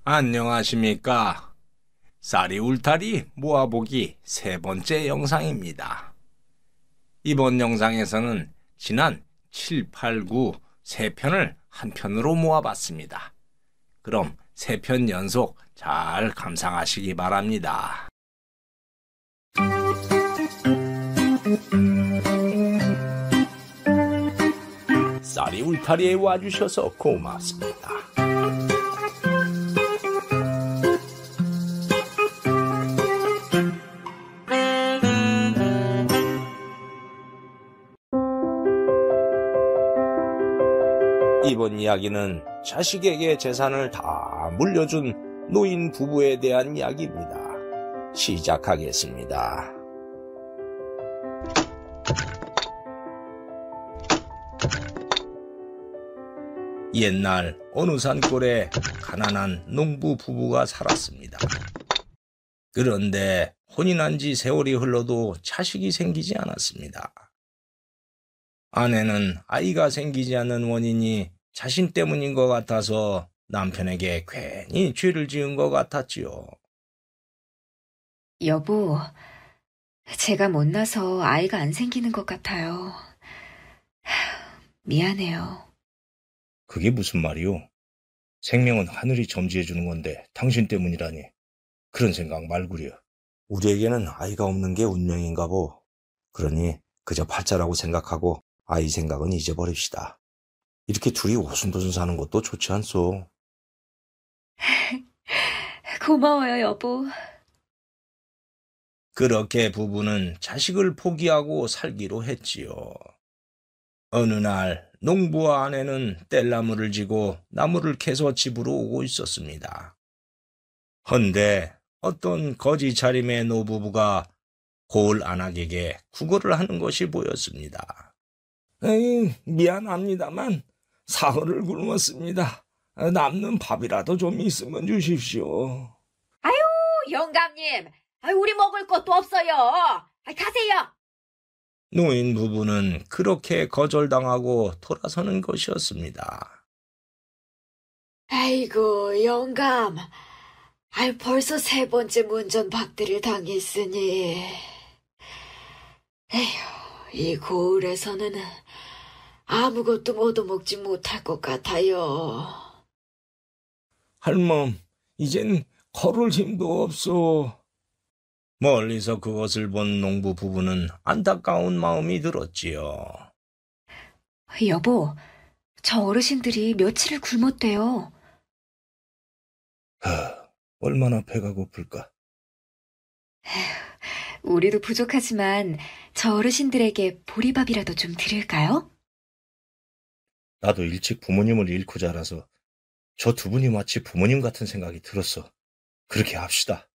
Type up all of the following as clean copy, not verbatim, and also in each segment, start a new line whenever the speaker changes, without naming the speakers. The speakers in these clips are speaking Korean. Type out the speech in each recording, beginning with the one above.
안녕하십니까. 쌀이 울타리 모아보기 세 번째 영상입니다. 이번 영상에서는 지난 7, 8, 9 세 편을 한 편으로 모아봤습니다. 그럼 세 편 연속 잘 감상하시기 바랍니다. 쌀이 울타리에 와주셔서 고맙습니다. 이번 이야기는 자식에게 재산을 다 물려준 노인 부부에 대한 이야기입니다. 시작하겠습니다. 옛날 어느 산골에 가난한 농부 부부가 살았습니다. 그런데 혼인한 지 세월이 흘러도 자식이 생기지 않았습니다. 아내는 아이가 생기지 않는 원인이 자신 때문인 것 같아서 남편에게 괜히 죄를 지은 것 같았지요.
여보, 제가 못나서 아이가 안 생기는 것 같아요. 미안해요.
그게 무슨 말이오? 생명은 하늘이 점지해 주는 건데 당신 때문이라니. 그런 생각 말구려. 우리에게는 아이가 없는 게 운명인가 보. 그러니 그저 팔자라고 생각하고 아이 생각은 잊어버립시다. 이렇게 둘이 오순도순 사는 것도 좋지 않소.
고마워요, 여보.
그렇게 부부는 자식을 포기하고 살기로 했지요. 어느 날 농부와 아내는 뗄나무를 지고 나무를 캐서 집으로 오고 있었습니다. 헌데 어떤 거지 차림의 노부부가 고을 안악에게 구걸을 하는 것이 보였습니다. 에이, 미안합니다만 사흘을 굶었습니다. 남는 밥이라도 좀 있으면 주십시오.
아유, 영감님. 우리 먹을 것도 없어요. 가세요.
노인 부부는 그렇게 거절당하고 돌아서는 것이었습니다.
아이고, 영감. 벌써 세 번째 문전박대를 당했으니. 에휴, 이 고을에서는 아무것도 얻어먹지 못할 것 같아요.
할멈, 이젠 걸을 힘도 없소. 멀리서 그것을 본 농부 부부는 안타까운 마음이 들었지요.
여보, 저 어르신들이 며칠을 굶었대요.
얼마나 배가 고플까?
우리도 부족하지만 저 어르신들에게 보리밥이라도 좀 드릴까요?
나도 일찍 부모님을 잃고 자라서 저 두 분이 마치 부모님 같은 생각이 들었어. 그렇게 합시다.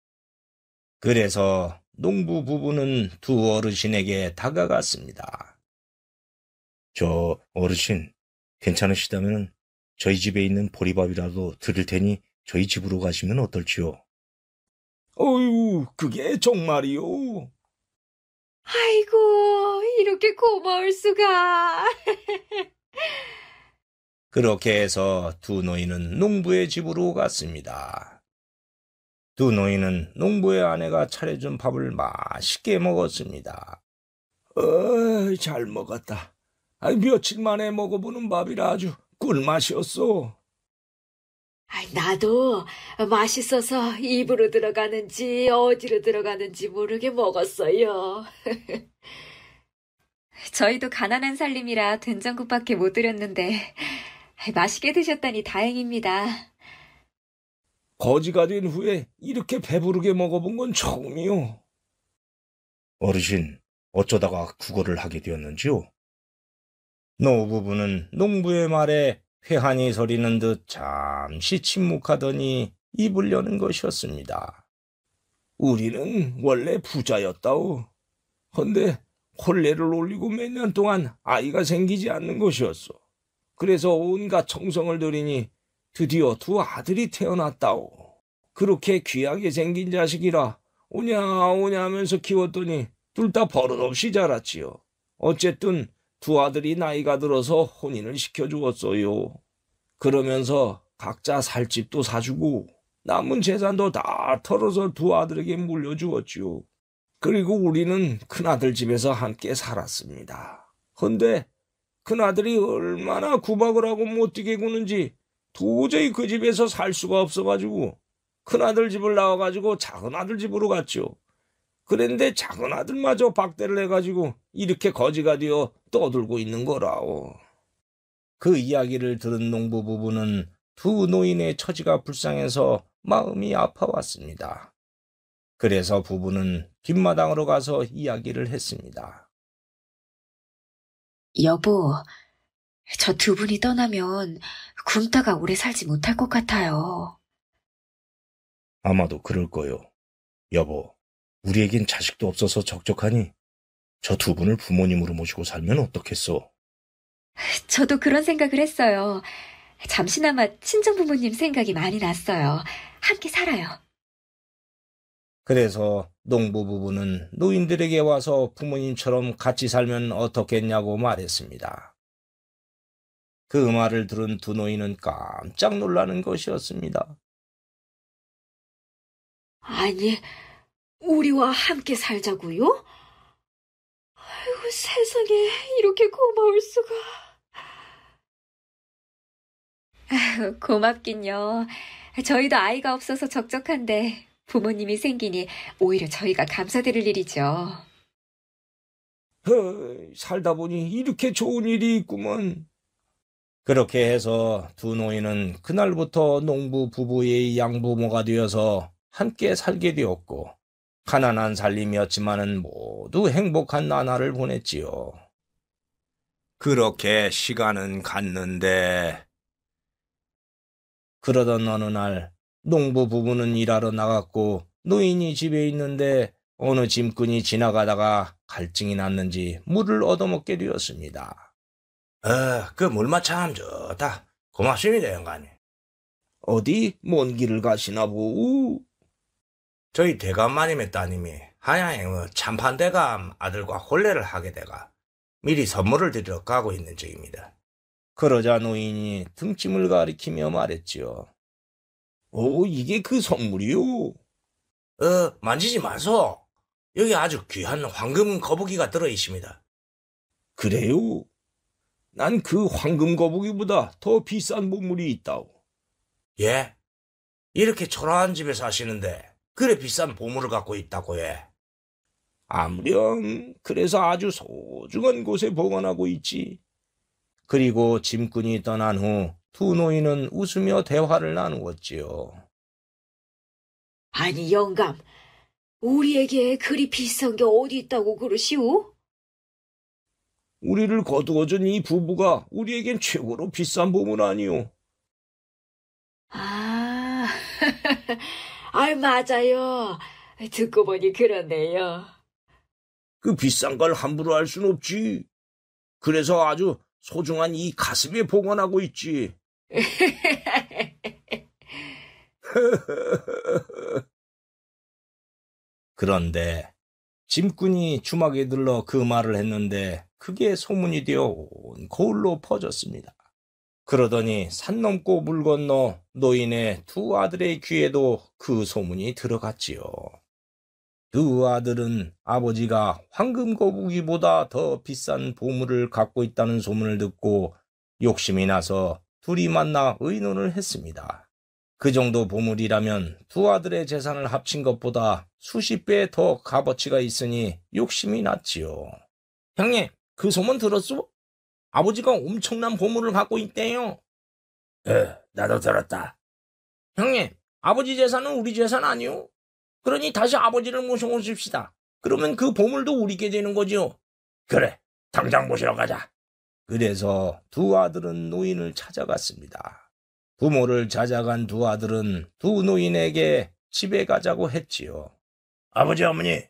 그래서 농부 부부는 두 어르신에게 다가갔습니다. 저 어르신, 괜찮으시다면 저희 집에 있는 보리밥이라도 드릴 테니 저희 집으로 가시면 어떨지요? 어휴, 그게 정말이요?
아이고, 이렇게 고마울 수가.
그렇게 해서 두 노인은 농부의 집으로 갔습니다. 두 노인은 농부의 아내가 차려준 밥을 맛있게 먹었습니다. 잘 먹었다. 며칠 만에 먹어보는 밥이라 아주 꿀맛이었어.
나도 맛있어서 입으로 들어가는지 어디로 들어가는지 모르게 먹었어요. 저희도 가난한 살림이라 된장국밖에 못 드렸는데 맛있게 드셨다니 다행입니다.
거지가 된 후에 이렇게 배부르게 먹어본 건 처음이요. 어르신, 어쩌다가 구걸을 하게 되었는지요? 노부부는 농부의 말에 회한이 서리는 듯 잠시 침묵하더니 입을 여는 것이었습니다. 우리는 원래 부자였다오. 헌데 혼례를 올리고 몇 년 동안 아이가 생기지 않는 것이었소. 그래서 온갖 정성을 들이니 드디어 두 아들이 태어났다오. 그렇게 귀하게 생긴 자식이라 오냐 하면서 키웠더니 둘 다 버릇없이 자랐지요. 어쨌든 두 아들이 나이가 들어서 혼인을 시켜주었어요. 그러면서 각자 살 집도 사주고 남은 재산도 다 털어서 두 아들에게 물려주었지요. 그리고 우리는 큰아들 집에서 함께 살았습니다. 헌데 큰아들이 얼마나 구박을 하고 못 뛰게 구는지 도저히 그 집에서 살 수가 없어가지고 큰아들 집을 나와가지고 작은아들 집으로 갔죠. 그런데 작은아들마저 박대를 해가지고 이렇게 거지가 되어 떠들고 있는 거라오. 그 이야기를 들은 농부 부부는 두 노인의 처지가 불쌍해서 마음이 아파왔습니다. 그래서 부부는 뒷마당으로 가서 이야기를 했습니다.
여보, 저 두 분이 떠나면 굶다가 오래 살지 못할 것 같아요.
아마도 그럴 거요. 여보, 우리에겐 자식도 없어서 적적하니 저 두 분을 부모님으로 모시고 살면 어떻겠소?
저도 그런 생각을 했어요. 잠시나마 친정부모님 생각이 많이 났어요. 함께 살아요.
그래서 농부 부부는 노인들에게 와서 부모님처럼 같이 살면 어떻겠냐고 말했습니다. 그 말을 들은 두 노인은 깜짝 놀라는 것이었습니다.
아니, 우리와 함께 살자고요? 아이고, 세상에 이렇게 고마울 수가. 아유, 고맙긴요. 저희도 아이가 없어서 적적한데 부모님이 생기니 오히려 저희가 감사드릴 일이죠.
살다 보니 이렇게 좋은 일이 있구먼. 그렇게 해서 두 노인은 그날부터 농부 부부의 양부모가 되어서 함께 살게 되었고 가난한 살림이었지만은 모두 행복한 나날을 보냈지요. 그렇게 시간은 갔는데 그러던 어느 날 농부 부부는 일하러 나갔고 노인이 집에 있는데 어느 짐꾼이 지나가다가 갈증이 났는지 물을 얻어먹게 되었습니다. 그 물맛 참 좋다. 고맙습니다, 영감님. 어디 먼 길을 가시나 보우? 저희 대감마님의 따님이 한양에 참판대감 아들과 혼례를 하게 돼가 미리 선물을 드리러 가고 있는 중입니다. 그러자 노인이 등짐을 가리키며 말했지요. 이게 그 선물이요? 만지지 마소. 여기 아주 귀한 황금 거북이가 들어있습니다. 그래요? 난 그 황금 거북이보다 더 비싼 보물이 있다오. 예? 이렇게 초라한 집에 사시는데 그래 비싼 보물을 갖고 있다고 해. 아무렴 그래서 아주 소중한 곳에 보관하고 있지. 그리고 짐꾼이 떠난 후 두 노인은 웃으며 대화를 나누었지요.
아니, 영감, 우리에게 그리 비싼 게 어디 있다고 그러시오?
우리를 거두어준 이 부부가 우리에겐 최고로 비싼 보물 아니오.
아, 맞아요. 듣고 보니 그러네요.
그 비싼 걸 함부로 할 순 없지. 그래서 아주 소중한 이 가슴에 보관하고 있지. 그런데 짐꾼이 주막에 들러 그 말을 했는데 그게 소문이 되어 온 거울로 퍼졌습니다. 그러더니 산 넘고 물 건너 노인의 두 아들의 귀에도 그 소문이 들어갔지요. 두 아들은 아버지가 황금 거북이보다 더 비싼 보물을 갖고 있다는 소문을 듣고 욕심이 나서 둘이 만나 의논을 했습니다. 그 정도 보물이라면 두 아들의 재산을 합친 것보다 수십 배 더 값어치가 있으니 욕심이 났지요. 형님, 그 소문 들었소? 아버지가 엄청난 보물을 갖고 있대요. 나도 들었다. 형님, 아버지 재산은 우리 재산 아니오? 그러니 다시 아버지를 모셔오십시다. 그러면 그 보물도 우리게 되는 거지요. 그래, 당장 모시러 가자. 그래서 두 아들은 노인을 찾아갔습니다. 부모를 찾아간 두 아들은 두 노인에게 집에 가자고 했지요. 아버지, 어머니,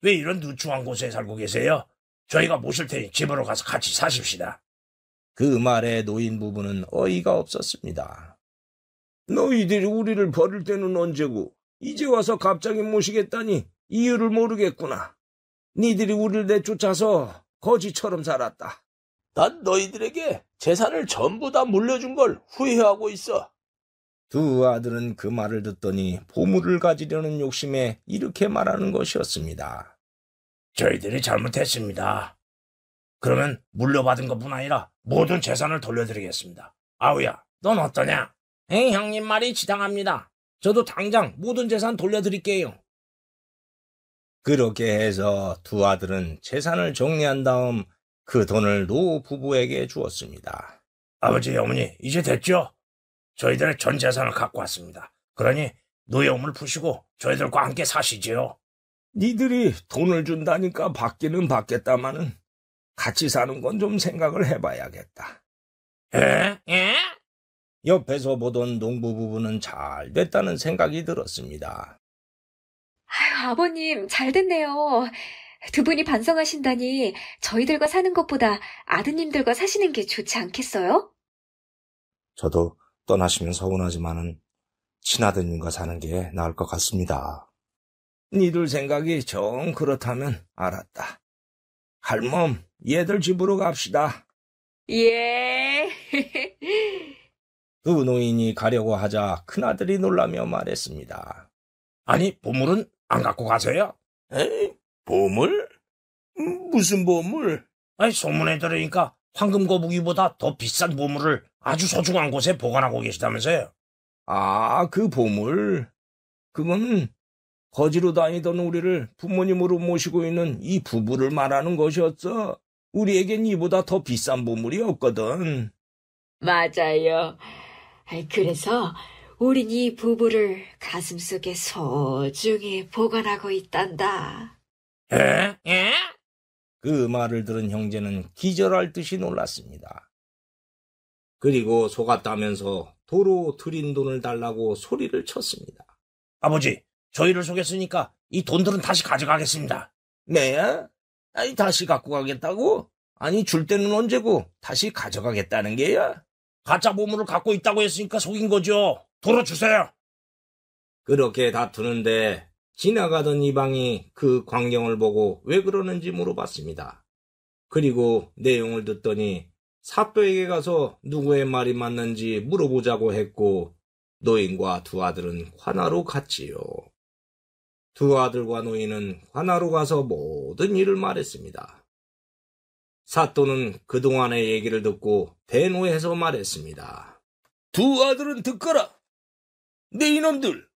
왜 이런 누추한 곳에 살고 계세요? 저희가 모실 테니 집으로 가서 같이 사십시다. 그 말에 노인 부부는 어이가 없었습니다. 너희들이 우리를 버릴 때는 언제고 이제 와서 갑자기 모시겠다니 이유를 모르겠구나. 니들이 우리를 내쫓아서 거지처럼 살았다. 난 너희들에게 재산을 전부 다 물려준 걸 후회하고 있어. 두 아들은 그 말을 듣더니 보물을 가지려는 욕심에 이렇게 말하는 것이었습니다. 저희들이 잘못했습니다. 그러면 물려받은 것뿐 아니라 모든 재산을 돌려드리겠습니다. 아우야, 넌 어떠냐? 에이, 형님 말이 지당합니다. 저도 당장 모든 재산 돌려드릴게요. 그렇게 해서 두 아들은 재산을 정리한 다음 그 돈을 노 부부에게 주었습니다. 아버지, 어머니, 이제 됐죠? 저희들의 전 재산을 갖고 왔습니다. 그러니 노여움을 푸시고 저희들과 함께 사시지요. 니들이 돈을 준다니까 받기는 받겠다마는 같이 사는 건 좀 생각을 해봐야겠다. 에? 옆에서 보던 농부 부부는 잘 됐다는 생각이 들었습니다.
아유, 아버님, 잘 됐네요. 두 분이 반성하신다니 저희들과 사는 것보다 아드님들과 사시는 게 좋지 않겠어요?
저도 떠나시면 서운하지만은 친아드님과 사는 게 나을 것 같습니다. 니들 생각이 정 그렇다면 알았다. 할멈, 얘들 집으로 갑시다.
예.
두 노인이 가려고 하자 큰아들이 놀라며 말했습니다. 아니, 보물은 안 갖고 가세요? 에이, 보물? 무슨 보물? 아니, 소문에 들으니까 황금 거북이보다 더 비싼 보물을 아주 소중한 곳에 보관하고 계시다면서요? 아, 그 보물? 그건 거지로 다니던 우리를 부모님으로 모시고 있는 이 부부를 말하는 것이었어. 우리에겐 이보다 더 비싼 보물이 없거든.
맞아요. 그래서 우린 이 부부를 가슴속에 소중히 보관하고 있단다.
에? 그 말을 들은 형제는 기절할 듯이 놀랐습니다. 그리고 속았다면서 도로 들인 돈을 달라고 소리를 쳤습니다. 아버지, 저희를 속였으니까 이 돈들은 다시 가져가겠습니다. 네? 아니, 다시 갖고 가겠다고? 아니, 줄 때는 언제고 다시 가져가겠다는 게야? 가짜 보물을 갖고 있다고 했으니까 속인 거죠. 돌아주세요. 그렇게 다투는데 지나가던 이방이 그 광경을 보고 왜 그러는지 물어봤습니다. 그리고 내용을 듣더니 사또에게 가서 누구의 말이 맞는지 물어보자고 했고 노인과 두 아들은 관하로 갔지요. 두 아들과 노인은 관하로 가서 모든 일을 말했습니다. 사또는 그동안의 얘기를 듣고 대노해서 말했습니다. 두 아들은 듣거라. 네 이놈들,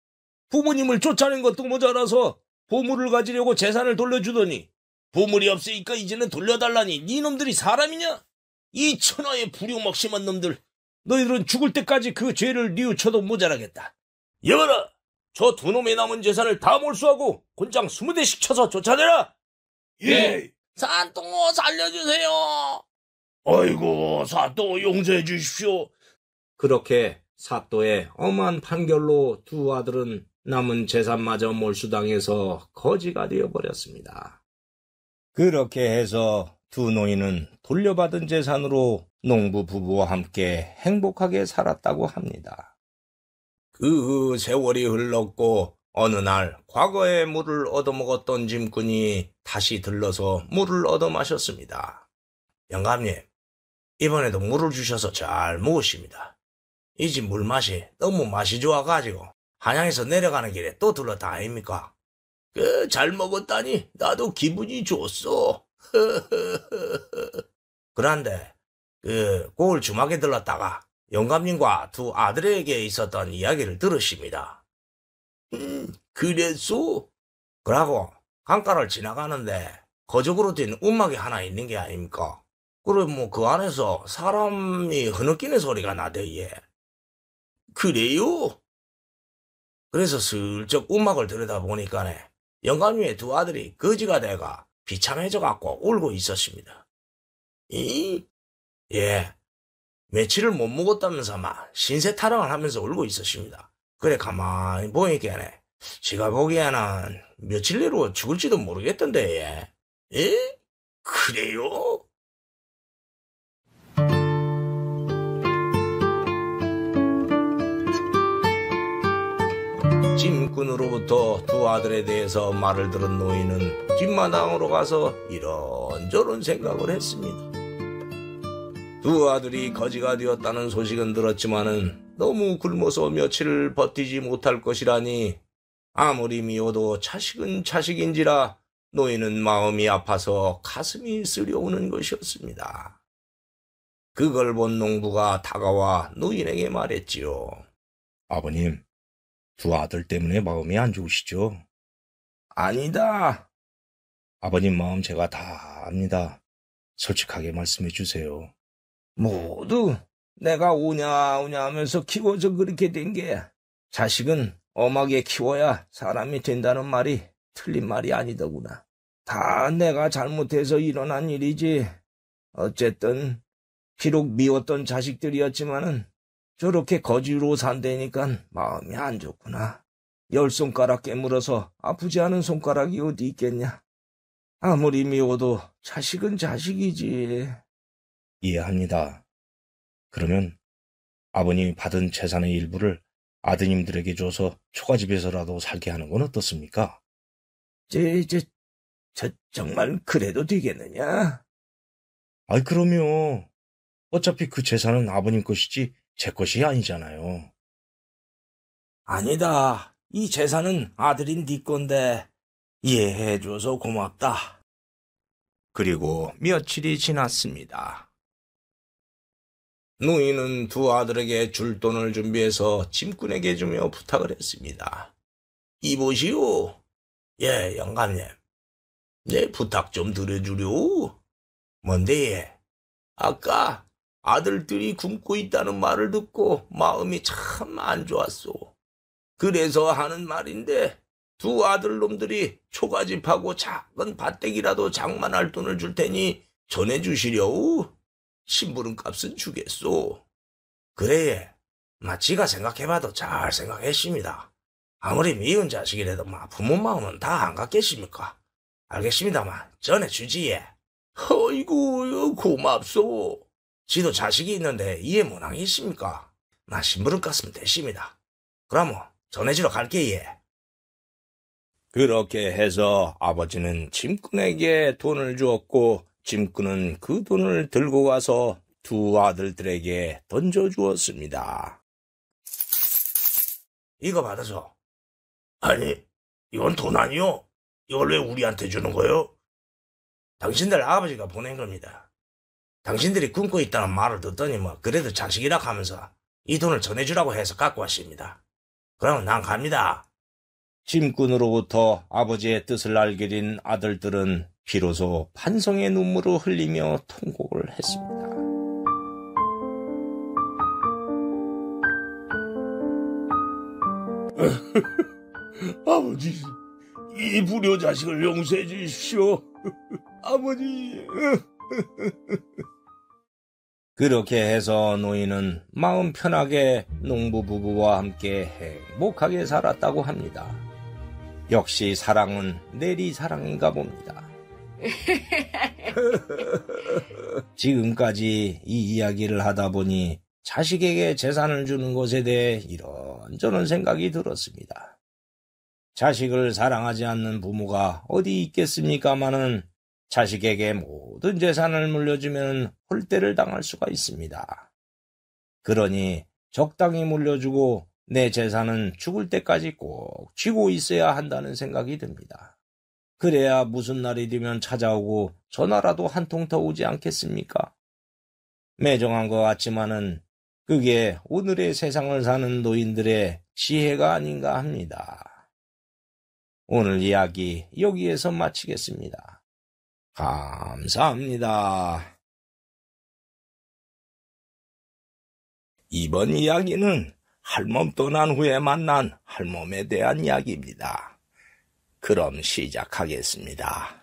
부모님을 쫓아낸 것도 모자라서 보물을 가지려고 재산을 돌려주더니 보물이 없으니까 이제는 돌려달라니 네 놈들이 사람이냐? 이 천하의 불효막심한 놈들, 너희들은 죽을 때까지 그 죄를 뉘우쳐도 모자라겠다. 여봐라, 저 두 놈의 남은 재산을 다 몰수하고 곤장 20대씩 쳐서 쫓아내라. 예. 사또 살려주세요. 아이고, 사또 용서해 주십시오. 그렇게 사또의 엄한 판결로 두 아들은 남은 재산마저 몰수당해서 거지가 되어버렸습니다. 그렇게 해서 두 노인은 돌려받은 재산으로 농부 부부와 함께 행복하게 살았다고 합니다. 그 세월이 흘렀고 어느 날 과거에 물을 얻어먹었던 짐꾼이 다시 들러서 물을 얻어 마셨습니다. 영감님, 이번에도 물을 주셔서 잘 먹었습니다. 이 집 물맛이 너무 맛이 좋아가지고 한양에서 내려가는 길에 또 들렀다 아닙니까? 잘 먹었다니 나도 기분이 좋소. 그런데 고을 주막에 들렀다가 영감님과 두 아들에게 있었던 이야기를 들으십니다. 그랬소? 그러고 강가를 지나가는데 거적으로 된 움막이 하나 있는 게 아닙니까? 그럼 그 안에서 사람이 흐느끼는 소리가 나대, 예. 그래요? 그래서 슬쩍 움막을 들여다보니까네 영감님의 두 아들이 거지가 돼가 비참해져갖고 울고 있었습니다. 예, 며칠을 못 먹었다면서만 신세 타령을 하면서 울고 있었습니다. 그래 가만히 보니까네 제가 보기에는 며칠 내로 죽을지도 모르겠던데, 예? 예? 그래요? 짐꾼으로부터 두 아들에 대해서 말을 들은 노인은 뒷마당으로 가서 이런저런 생각을 했습니다. 두 아들이 거지가 되었다는 소식은 들었지만은 너무 굶어서 며칠을 버티지 못할 것이라니 아무리 미워도 자식은 자식인지라 노인은 마음이 아파서 가슴이 쓰려오는 것이었습니다. 그걸 본 농부가 다가와 노인에게 말했지요. 아버님, 두 아들 때문에 마음이 안 좋으시죠? 아니다. 아버님 마음 제가 다 압니다. 솔직하게 말씀해 주세요. 모두 내가 오냐 하면서 키워서 그렇게 된 게 자식은 엄하게 키워야 사람이 된다는 말이 틀린 말이 아니더구나. 다 내가 잘못해서 일어난 일이지. 어쨌든 비록 미웠던 자식들이었지만은 저렇게 거지로 산다니까 마음이 안 좋구나. 10손가락 깨물어서 아프지 않은 손가락이 어디 있겠냐. 아무리 미워도 자식은 자식이지. 이해합니다. 그러면 아버님이 받은 재산의 일부를 아드님들에게 줘서 초가집에서라도 살게 하는 건 어떻습니까? 정말 그래도 되겠느냐? 아이, 그럼요. 어차피 그 재산은 아버님 것이지 제 것이 아니잖아요. 아니다. 이 재산은 아들인 네 건데 이해해줘서 고맙다. 그리고 며칠이 지났습니다. 노인은 두 아들에게 줄 돈을 준비해서 짐꾼에게 주며 부탁을 했습니다. 이보시오. 예, 영감님. 내 부탁 좀 들어주려. 뭔데? 아까 아들들이 굶고 있다는 말을 듣고 마음이 참 안 좋았소. 그래서 하는 말인데 두 아들놈들이 초가집하고 작은 밭대기라도 장만할 돈을 줄 테니 전해주시려우. 심부름값은 주겠소. 그래, 지가 생각해봐도 잘 생각했습니다. 아무리 미운 자식이라도 부모 마음은 다 안 갖겠습니까? 알겠습니다만 전해주지. 예. 어이구, 고맙소. 지도 자식이 있는데 이해 못하겠습니까? 심부름값은 됐습니다. 그럼 전해주러 갈게. 예. 그렇게 해서 아버지는 짐꾼에게 돈을 주었고 짐꾼은 그 돈을 들고 가서 두 아들들에게 던져주었습니다. 이거 받아서. 아니, 이건 돈 아니요? 이걸 왜 우리한테 주는 거요? 당신들 아버지가 보낸 겁니다. 당신들이 굶고 있다는 말을 듣더니 그래도 자식이라 하면서 이 돈을 전해주라고 해서 갖고 왔습니다. 그럼 난 갑니다. 짐꾼으로부터 아버지의 뜻을 알게 된 아들들은 비로소 반성의 눈물을 흘리며 통곡을 했습니다. 아버지, 이 불효 자식을 용서해 주십시오. 아버지. 그렇게 해서 노인은 마음 편하게 농부 부부와 함께 행복하게 살았다고 합니다. 역시 사랑은 내리 사랑인가 봅니다. 지금까지 이 이야기를 하다 보니 자식에게 재산을 주는 것에 대해 이런저런 생각이 들었습니다. 자식을 사랑하지 않는 부모가 어디 있겠습니까마는 자식에게 모든 재산을 물려주면 홀대를 당할 수가 있습니다. 그러니 적당히 물려주고 내 재산은 죽을 때까지 꼭 쥐고 있어야 한다는 생각이 듭니다. 그래야 무슨 날이 되면 찾아오고 전화라도 한 통 더 오지 않겠습니까? 매정한 것 같지만은 그게 오늘의 세상을 사는 노인들의 지혜가 아닌가 합니다. 오늘 이야기 여기에서 마치겠습니다. 감사합니다. 이번 이야기는 할멈 떠난 후에 만난 할멈에 대한 이야기입니다. 그럼 시작하겠습니다.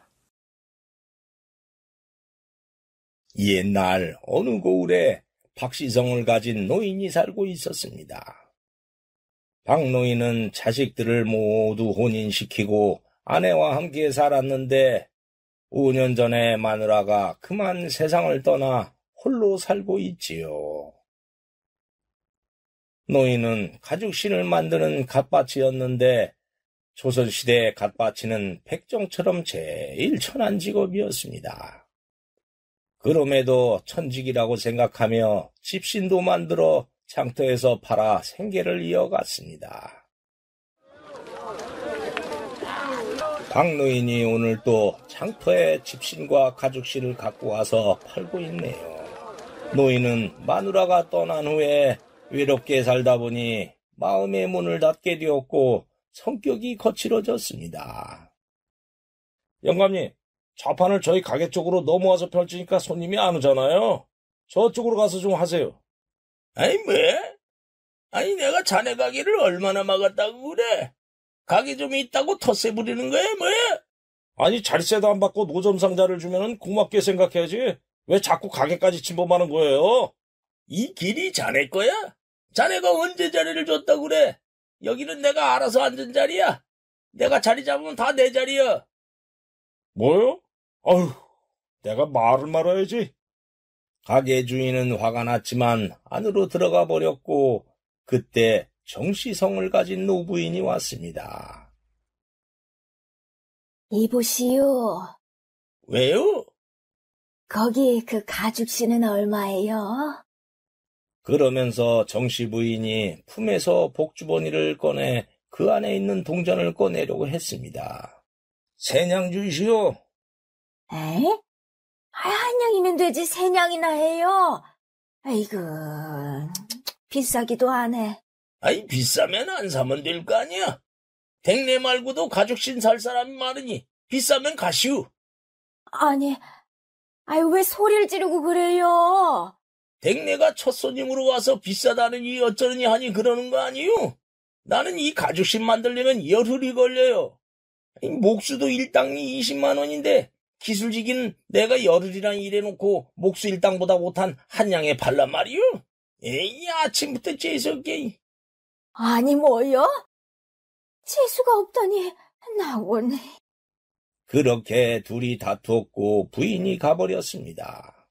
옛날 어느 고을에 박시성을 가진 노인이 살고 있었습니다. 박노인은 자식들을 모두 혼인시키고 아내와 함께 살았는데 5년 전에 마누라가 그만 세상을 떠나 홀로 살고 있지요. 노인은 가죽신을 만드는 갓바치였는데 조선시대 갓바치는 백정처럼 제일 천한 직업이었습니다. 그럼에도 천직이라고 생각하며 집신도 만들어 장터에서 팔아 생계를 이어갔습니다. 박 노인이 오늘 또 장터에 집신과 가죽실을 갖고 와서 팔고 있네요. 노인은 마누라가 떠난 후에 외롭게 살다 보니 마음의 문을 닫게 되었고 성격이 거칠어졌습니다. 영감님, 좌판을 저희 가게 쪽으로 넘어와서 펼치니까 손님이 안 오잖아요. 저쪽으로 가서 좀 하세요. 아니 뭐? 아니 내가 자네 가게를 얼마나 막았다고 그래? 가게 좀 있다고 텃세 부리는 거야 뭐야? 아니 자리세도 안 받고 노점 상자를 주면은 고맙게 생각해야지. 왜 자꾸 가게까지 침범하는 거예요? 이 길이 자네 거야? 자네가 언제 자리를 줬다고 그래? 여기는 내가 알아서 앉은 자리야. 내가 자리 잡으면 다 내 자리야. 뭐요? 아휴, 내가 말을 말아야지. 가게 주인은 화가 났지만 안으로 들어가 버렸고 그때 정시성을 가진 노부인이 왔습니다.
이보시오.
왜요?
거기 그 가죽신은 얼마예요?
그러면서 정씨 부인이 품에서 복주머니를 꺼내 그 안에 있는 동전을 꺼내려고 했습니다. 세냥 주시오.
에? 한 냥이면 되지 세 냥이나 해요. 아이고, 비싸기도 하네.
아이 비싸면 안 사면 될 거 아니야. 댁내 말고도 가죽신 살 사람이 많으니 비싸면 가시오.
아니, 왜 소리를 지르고 그래요?
댁내가 첫 손님으로 와서 비싸다느니 어쩌느니 하니 그러는 거 아니요? 나는 이 가죽신 만들려면 열흘이 걸려요. 목수도 일당이 20만 원인데 기술직인 내가 열흘이나 일해놓고 목수 일당보다 못한 한 양에 팔란 말이요? 에이 아침부터 재수없게.
아니 뭐요? 재수가 없다니 나곤.
그렇게 둘이 다투었고 부인이 가버렸습니다.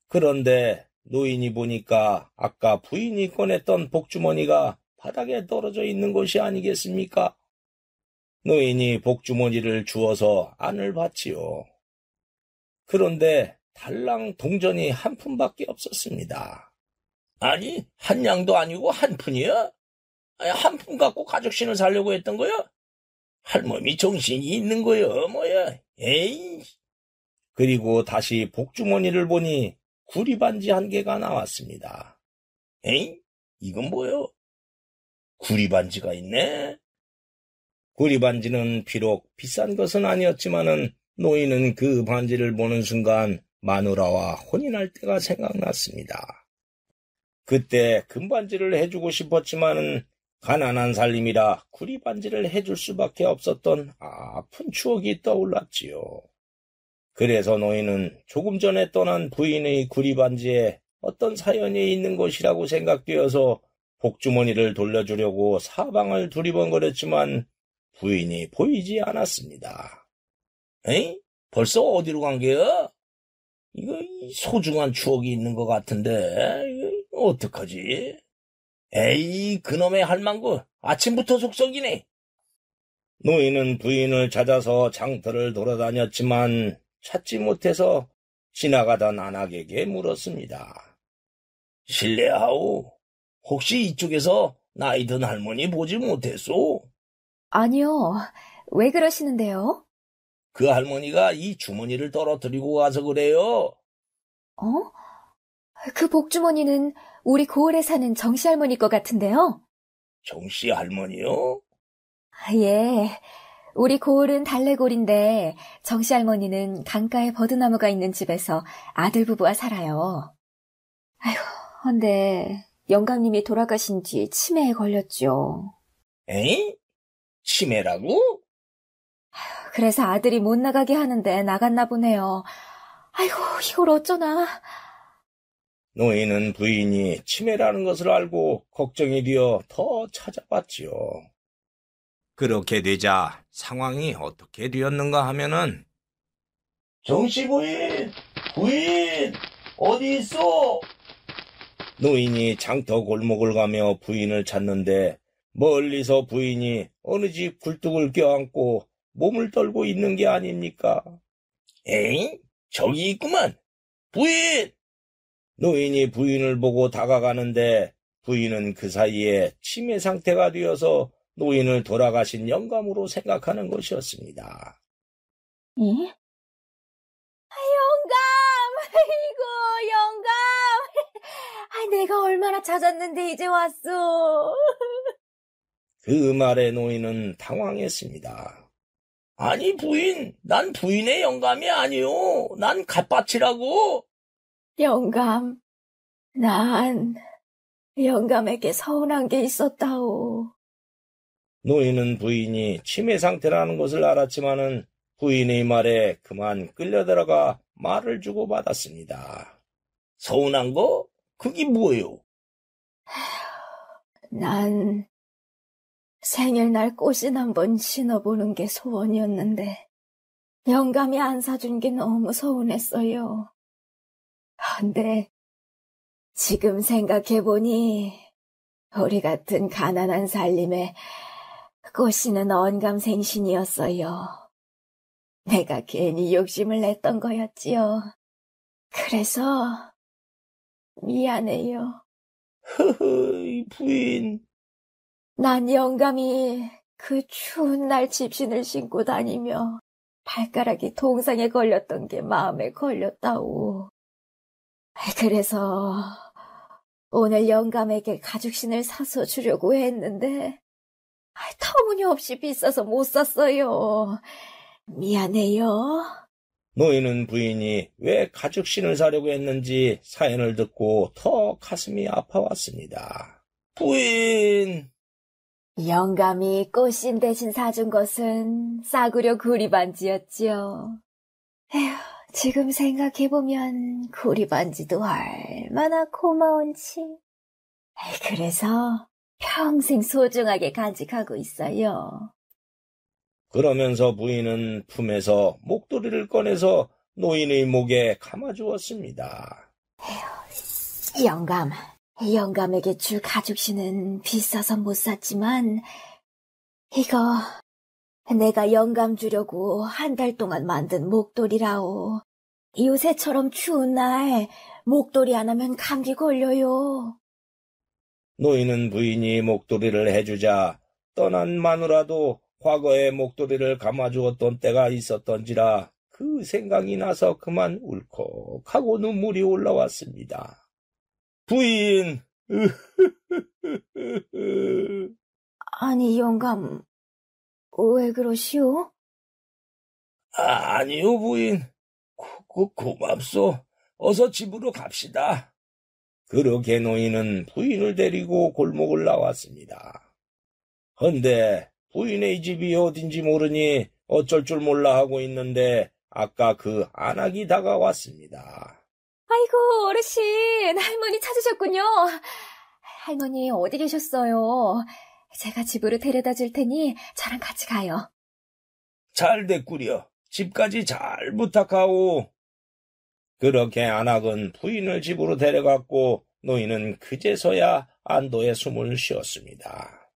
그런데 노인이 보니까 아까 부인이 꺼냈던 복주머니가 바닥에 떨어져 있는 것이 아니겠습니까? 노인이 복주머니를 주워서 안을 봤지요. 그런데 달랑 동전이 한 푼밖에 없었습니다. 아니, 한 양도 아니고 한 푼이야? 한 푼 갖고 가죽신을 사려고 했던 거야? 할머니 정신이 있는 거야, 뭐야? 에이. 그리고 다시 복주머니를 보니 구리반지 한 개가 나왔습니다. 에이? 이건 뭐요? 구리반지가 있네? 구리반지는 비록 비싼 것은 아니었지만은 노인은 그 반지를 보는 순간 마누라와 혼인할 때가 생각났습니다. 그때 금반지를 해주고 싶었지만은 가난한 살림이라 구리반지를 해줄 수밖에 없었던 아픈 추억이 떠올랐지요. 그래서 노인은 조금 전에 떠난 부인의 구리반지에 어떤 사연이 있는 것이라고 생각되어서 복주머니를 돌려주려고 사방을 두리번거렸지만 부인이 보이지 않았습니다. 에이? 벌써 어디로 간 게야? 이거 소중한 추억이 있는 것 같은데 이거 어떡하지? 에이 그놈의 할망구 아침부터 속썩이네. 노인은 부인을 찾아서 장터를 돌아다녔지만 찾지 못해서 지나가던 안악에게 물었습니다. 실례하오. 혹시 이쪽에서 나이 든 할머니 보지 못했소?
아니요. 왜 그러시는데요?
그 할머니가 이 주머니를 떨어뜨리고 가서 그래요.
어? 그 복주머니는 우리 고을에 사는 정씨 할머니 것 같은데요?
정씨 할머니요?
예. 우리 고을은 달래골인데 정씨 할머니는 강가에 버드나무가 있는 집에서 아들 부부와 살아요. 아휴, 근데 영감님이 돌아가신 뒤 치매에 걸렸죠.
에이? 치매라고?
그래서 아들이 못 나가게 하는데 나갔나 보네요. 아이고, 이걸 어쩌나.
노인은 부인이 치매라는 것을 알고 걱정이 되어 더 찾아봤지요. 그렇게 되자 상황이 어떻게 되었는가 하면은 정씨 부인! 부인! 어디 있어? 노인이 장터 골목을 가며 부인을 찾는데 멀리서 부인이 어느 집 굴뚝을 껴안고 몸을 떨고 있는 게 아닙니까? 에이? 저기 있구만! 부인! 노인이 부인을 보고 다가가는데 부인은 그 사이에 치매 상태가 되어서 노인을 돌아가신 영감으로 생각하는 것이었습니다.
예? 영감! 아이고, 영감! 내가 얼마나 찾았는데 이제 왔어.
그 말에 노인은 당황했습니다. 아니 부인, 난 부인의 영감이 아니오. 난 갓밭이라고.
영감, 난 영감에게 서운한 게 있었다오.
노인은 부인이 치매 상태라는 것을 알았지만은 부인의 말에 그만 끌려들어가 말을 주고받았습니다. 서운한 거? 그게 뭐예요?
난 생일날 꽃이나 한번 심어보는 게 소원이었는데 영감이 안 사준 게 너무 서운했어요. 근데 지금 생각해보니 우리 같은 가난한 살림에 꽃씨는 언감생신이었어요. 내가 괜히 욕심을 냈던 거였지요. 그래서 미안해요.
흐흐, 부인.
난 영감이 그 추운 날 집신을 신고 다니며 발가락이 동상에 걸렸던 게 마음에 걸렸다오. 그래서 오늘 영감에게 가죽신을 사서 주려고 했는데 터무니없이 비싸서 못 샀어요. 미안해요.
노인은 부인이 왜 가죽신을 사려고 했는지 사연을 듣고 더 가슴이 아파왔습니다. 부인!
영감이 꽃신 대신 사준 것은 싸구려 구리반지였지요. 에휴, 지금 생각해보면 구리반지도 얼마나 고마운지. 그래서 평생 소중하게 간직하고 있어요.
그러면서 부인은 품에서 목도리를 꺼내서 노인의 목에 감아주었습니다.
영감에게 줄 가죽신은 비싸서 못 샀지만 이거 내가 영감 주려고 한 달 동안 만든 목도리라오. 요새처럼 추운 날 목도리 안 하면 감기 걸려요.
노인은 부인이 목도리를 해주자 떠난 마누라도 과거에 목도리를 감아주었던 때가 있었던지라 그 생각이 나서 그만 울컥하고 눈물이 올라왔습니다. 부인!
아니, 영감, 왜 그러시오?
아니요, 부인. 고맙소. 어서 집으로 갑시다. 그렇게 노인은 부인을 데리고 골목을 나왔습니다. 헌데 부인의 집이 어딘지 모르니 어쩔 줄 몰라 하고 있는데 아까 그 안악이 다가왔습니다.
아이고, 어르신, 할머니 찾으셨군요. 할머니 어디 계셨어요? 제가 집으로 데려다 줄 테니 저랑 같이 가요.
잘 됐구려. 집까지 잘 부탁하오. 그렇게 안악은 부인을 집으로 데려갔고 노인은 그제서야 안도의 숨을 쉬었습니다.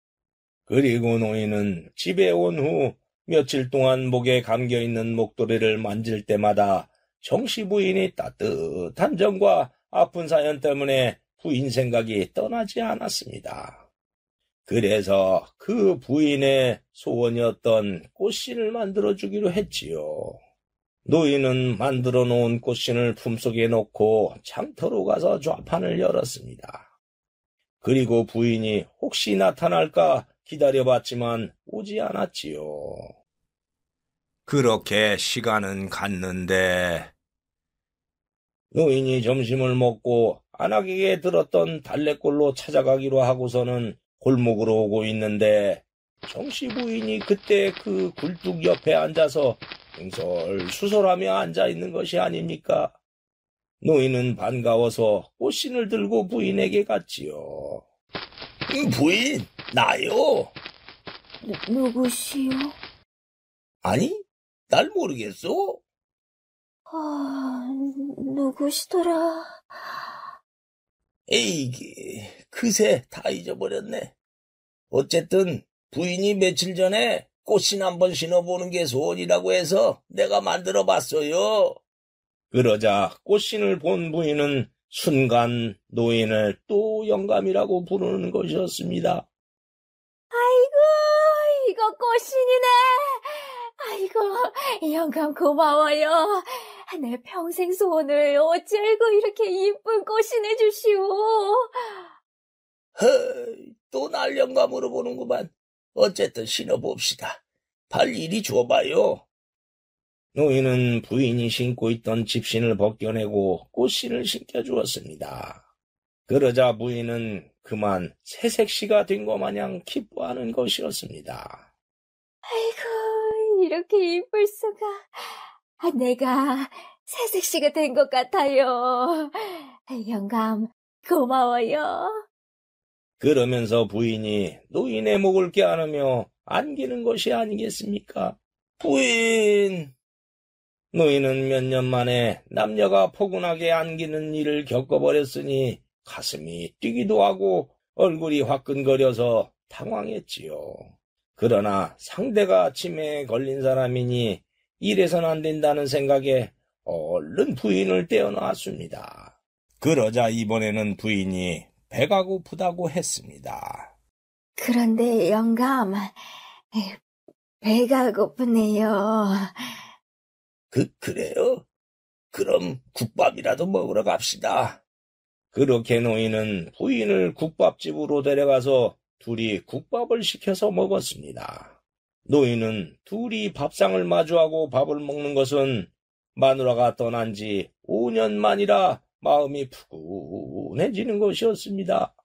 그리고 노인은 집에 온 후 며칠 동안 목에 감겨있는 목도리를 만질 때마다 정씨 부인이 따뜻한 정과 아픈 사연 때문에 부인 생각이 떠나지 않았습니다. 그래서 그 부인의 소원이었던 꽃신을 만들어주기로 했지요. 노인은 만들어 놓은 꽃신을 품속에 넣고 장터로 가서 좌판을 열었습니다. 그리고 부인이 혹시 나타날까 기다려봤지만 오지 않았지요. 그렇게 시간은 갔는데 노인이 점심을 먹고 안악에게 들었던 달래꼴로 찾아가기로 하고서는 골목으로 오고 있는데 정씨 부인이 그때 그 굴뚝 옆에 앉아서 횡설수설하며 앉아있는 것이 아닙니까? 노인은 반가워서 꽃신을 들고 부인에게 갔지요. 부인, 나요.
누구시오?
아니, 날 모르겠소?
누구시더라?
에이, 그새 다 잊어버렸네. 어쨌든 부인이 며칠 전에 꽃신 한번 신어보는 게 소원이라고 해서 내가 만들어봤어요. 그러자 꽃신을 본 부인은 순간 노인을 또 영감이라고 부르는 것이었습니다.
아이고, 이거 꽃신이네. 아이고, 영감 고마워요. 내 평생 소원을 어찌알고 이렇게 이쁜 꽃신을 주시오.
또 날 영감으로 보는구만. 어쨌든 신어봅시다. 발 이리 줘봐요. 노인은 부인이 신고 있던 집신을 벗겨내고 꽃신을 신겨주었습니다. 그러자 부인은 그만 새색시가 된 것 마냥 기뻐하는 것이었습니다.
아이고, 이렇게 이쁠 수가. 내가 새색시가 된 것 같아요. 영감, 고마워요.
그러면서 부인이 노인의 목을 껴안으며 안기는 것이 아니겠습니까? 부인! 노인은 몇 년 만에 남녀가 포근하게 안기는 일을 겪어버렸으니 가슴이 뛰기도 하고 얼굴이 화끈거려서 당황했지요. 그러나 상대가 치매에 걸린 사람이니 이래선 안 된다는 생각에 얼른 부인을 떼어놨습니다. 그러자 이번에는 부인이 배가 고프다고 했습니다.
그런데 영감, 배가 고프네요.
그래요? 그럼 국밥이라도 먹으러 갑시다. 그렇게 노인은 부인을 국밥집으로 데려가서 둘이 국밥을 시켜서 먹었습니다. 노인은 둘이 밥상을 마주하고 밥을 먹는 것은 마누라가 떠난 지 5년 만이라 마음이 푸근해지는 것이었습니다.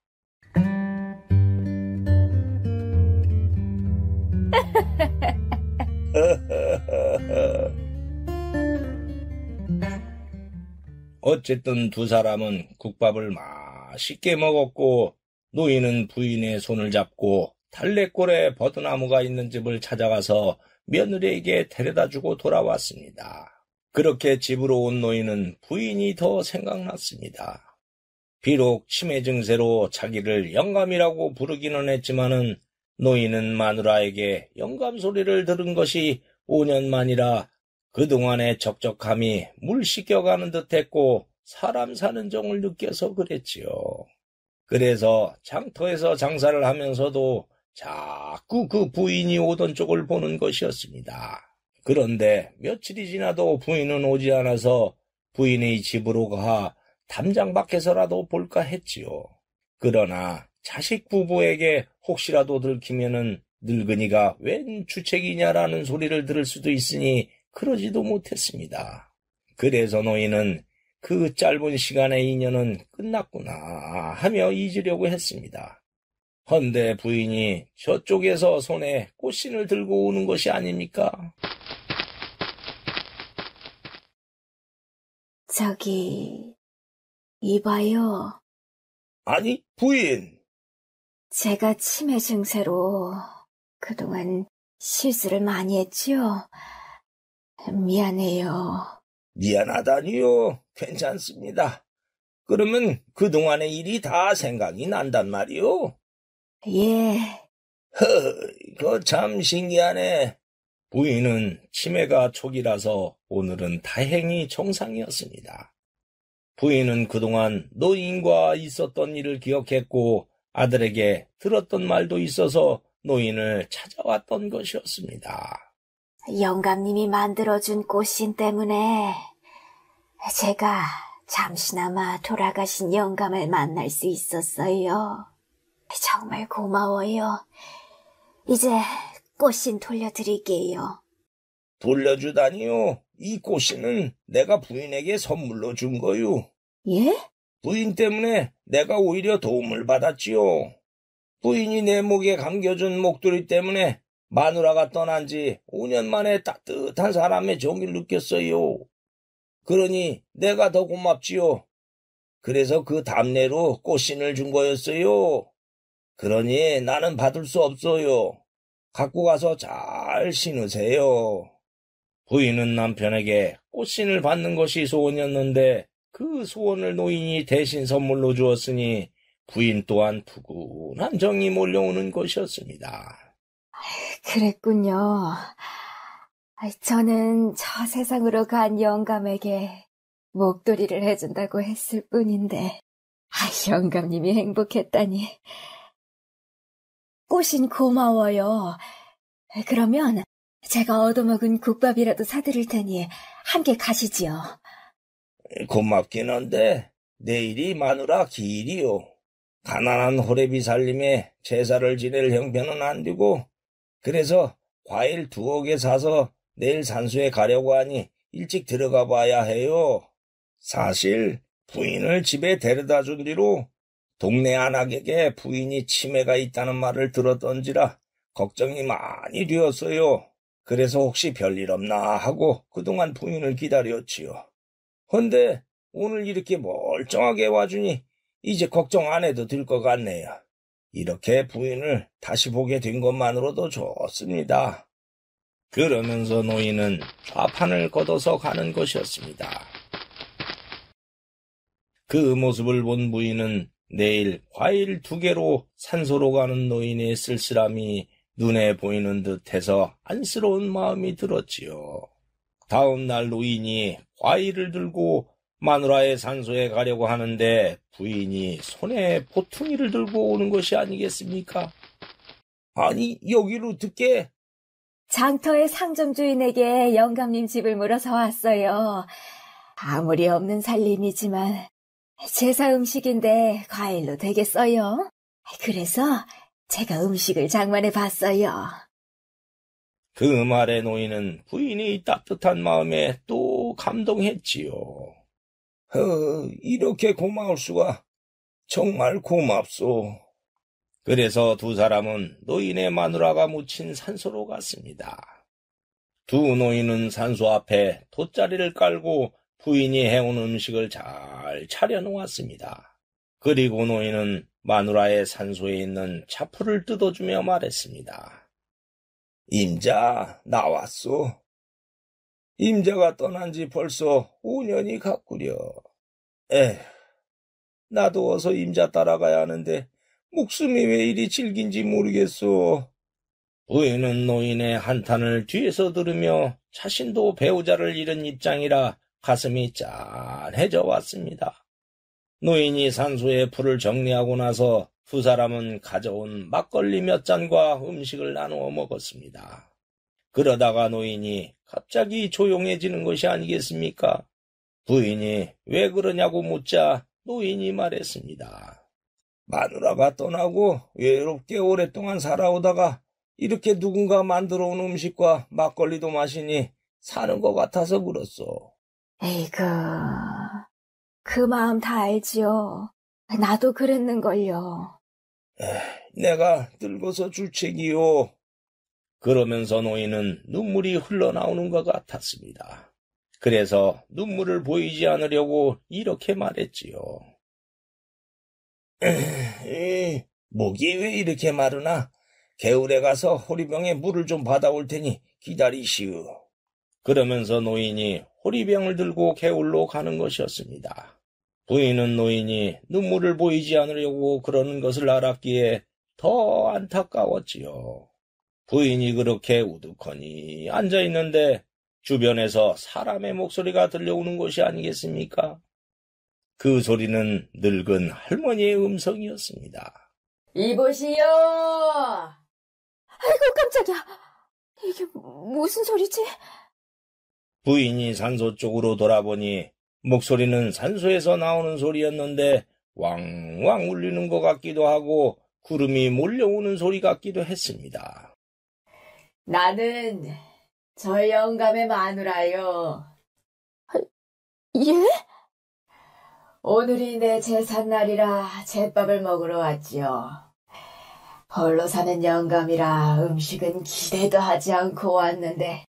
어쨌든 두 사람은 국밥을 맛있게 먹었고 노인은 부인의 손을 잡고 달래골에 버드나무가 있는 집을 찾아가서 며느리에게 데려다주고 돌아왔습니다. 그렇게 집으로 온 노인은 부인이 더 생각났습니다. 비록 치매 증세로 자기를 영감이라고 부르기는 했지만은 노인은 마누라에게 영감 소리를 들은 것이 5년 만이라 그동안의 적적함이 물 씻겨가는 듯했고 사람 사는 정을 느껴서 그랬지요. 그래서 장터에서 장사를 하면서도 자꾸 그 부인이 오던 쪽을 보는 것이었습니다. 그런데 며칠이 지나도 부인은 오지 않아서 부인의 집으로 가 담장 밖에서라도 볼까 했지요. 그러나 자식 부부에게 혹시라도 들키면은 늙은이가 웬 주책이냐라는 소리를 들을 수도 있으니 그러지도 못했습니다. 그래서 노인은 그 짧은 시간의 인연은 끝났구나 하며 잊으려고 했습니다. 헌데 부인이 저쪽에서 손에 꽃신을 들고 오는 것이 아닙니까?
저기, 이봐요.
아니, 부인!
제가 치매 증세로 그동안 실수를 많이 했지요. 미안해요.
미안하다니요. 괜찮습니다. 그러면 그동안의 일이 다 생각이 난단 말이요?
예.
그거 참 신기하네. 부인은 치매가 초기라서 오늘은 다행히 정상이었습니다. 부인은 그동안 노인과 있었던 일을 기억했고 아들에게 들었던 말도 있어서 노인을 찾아왔던 것이었습니다.
영감님이 만들어준 꽃신 때문에 제가 잠시나마 돌아가신 영감을 만날 수 있었어요. 정말 고마워요. 이제 꽃신 돌려드릴게요.
돌려주다니요. 이 꽃신은 내가 부인에게 선물로 준 거요.
예?
부인 때문에 내가 오히려 도움을 받았지요. 부인이 내 목에 감겨준 목도리 때문에 마누라가 떠난 지 5년 만에 따뜻한 사람의 정을 느꼈어요. 그러니 내가 더 고맙지요. 그래서 그 답례로 꽃신을 준 거였어요. 그러니 나는 받을 수 없어요. 갖고 가서 잘 신으세요. 부인은 남편에게 꽃신을 받는 것이 소원이었는데 그 소원을 노인이 대신 선물로 주었으니 부인 또한 푸근한 정이 몰려오는 것이었습니다.
그랬군요. 저는 저 세상으로 간 영감에게 목도리를 해준다고 했을 뿐인데, 영감님이 행복했다니. 꽃인 고마워요. 그러면 제가 얻어먹은 국밥이라도 사드릴 테니 함께 가시지요.
고맙긴 한데 내일이 마누라 기일이요. 가난한 호래비 살림에 제사를 지낼 형편은 안 되고, 그래서 과일 2개 사서 내일 산소에 가려고 하니 일찍 들어가 봐야 해요. 사실 부인을 집에 데려다 준 뒤로 동네 안악에게 부인이 치매가 있다는 말을 들었던지라 걱정이 많이 되었어요. 그래서 혹시 별일 없나 하고 그동안 부인을 기다렸지요. 헌데 오늘 이렇게 멀쩡하게 와주니 이제 걱정 안 해도 될 것 같네요. 이렇게 부인을 다시 보게 된 것만으로도 좋습니다. 그러면서 노인은 좌판을 걷어서 가는 것이었습니다. 그 모습을 본 부인은 내일 과일 2개로 산소로 가는 노인의 쓸쓸함이 눈에 보이는 듯해서 안쓰러운 마음이 들었지요. 다음 날 노인이 과일을 들고 마누라의 산소에 가려고 하는데 부인이 손에 보퉁이를 들고 오는 것이 아니겠습니까? 아니, 여기로 어떻게?
장터의 상점 주인에게 영감님 집을 물어서 왔어요. 아무리 없는 살림이지만 제사 음식인데 과일로 되겠어요? 그래서 제가 음식을 장만해 봤어요.
그 말에 노인은 부인이 따뜻한 마음에 또 감동했지요. 이렇게 고마울 수가. 정말 고맙소. 그래서 2 사람은 노인의 마누라가 묻힌 산소로 갔습니다. 2 노인은 산소 앞에 돗자리를 깔고 부인이 해온 음식을 잘 차려놓았습니다. 그리고 노인은 마누라의 산소에 있는 차풀을 뜯어주며 말했습니다. 임자, 나왔소. 임자가 떠난 지 벌써 5년이 갔구려. 나도 어서 임자 따라가야 하는데 목숨이 왜 이리 질긴지 모르겠소. 부인은 노인의 한탄을 뒤에서 들으며 자신도 배우자를 잃은 입장이라 가슴이 짠해져 왔습니다. 노인이 산소에 풀을 정리하고 나서 2 사람은 가져온 막걸리 몇 잔과 음식을 나누어 먹었습니다. 그러다가 노인이 갑자기 조용해지는 것이 아니겠습니까? 부인이 왜 그러냐고 묻자 노인이 말했습니다. 마누라가 떠나고 외롭게 오랫동안 살아오다가 이렇게 누군가 만들어 온 음식과 막걸리도 마시니 사는 것 같아서 그렇소.
에이그, 그 마음 다 알지요. 나도 그랬는걸요.
내가 늙어서 주책이요. 그러면서 노인은 눈물이 흘러나오는 것 같았습니다. 그래서 눈물을 보이지 않으려고 이렇게 말했지요. 목이 왜 이렇게 마르나? 개울에 가서 호리병에 물을 좀 받아올 테니 기다리시오. 그러면서 노인이 호리병을 들고 개울로 가는 것이었습니다. 부인은 노인이 눈물을 보이지 않으려고 그러는 것을 알았기에 더 안타까웠지요. 부인이 그렇게 우두커니 앉아있는데 주변에서 사람의 목소리가 들려오는 것이 아니겠습니까? 그 소리는 늙은 할머니의 음성이었습니다.
이보시오! 아이고, 깜짝이야. 이게 무슨 소리지?
부인이 산소 쪽으로 돌아보니 목소리는 산소에서 나오는 소리였는데 왕왕 울리는 것 같기도 하고 구름이 몰려오는 소리 같기도 했습니다.
나는 저 영감의 마누라요. 예? 오늘이 내 제삿날이라 제밥을 먹으러 왔지요. 홀로 사는 영감이라 음식은 기대도 하지 않고 왔는데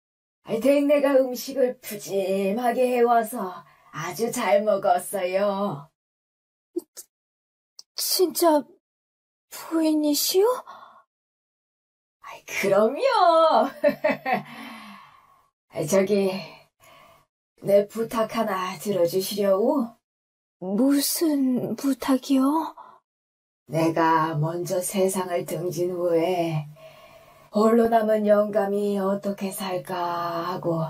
댁내가 음식을 푸짐하게 해와서 아주 잘 먹었어요. 진짜 부인이시오? 그럼요. 저기 내 부탁 하나 들어주시려고? 무슨 부탁이요? 내가 먼저 세상을 등진 후에 홀로 남은 영감이 어떻게 살까 하고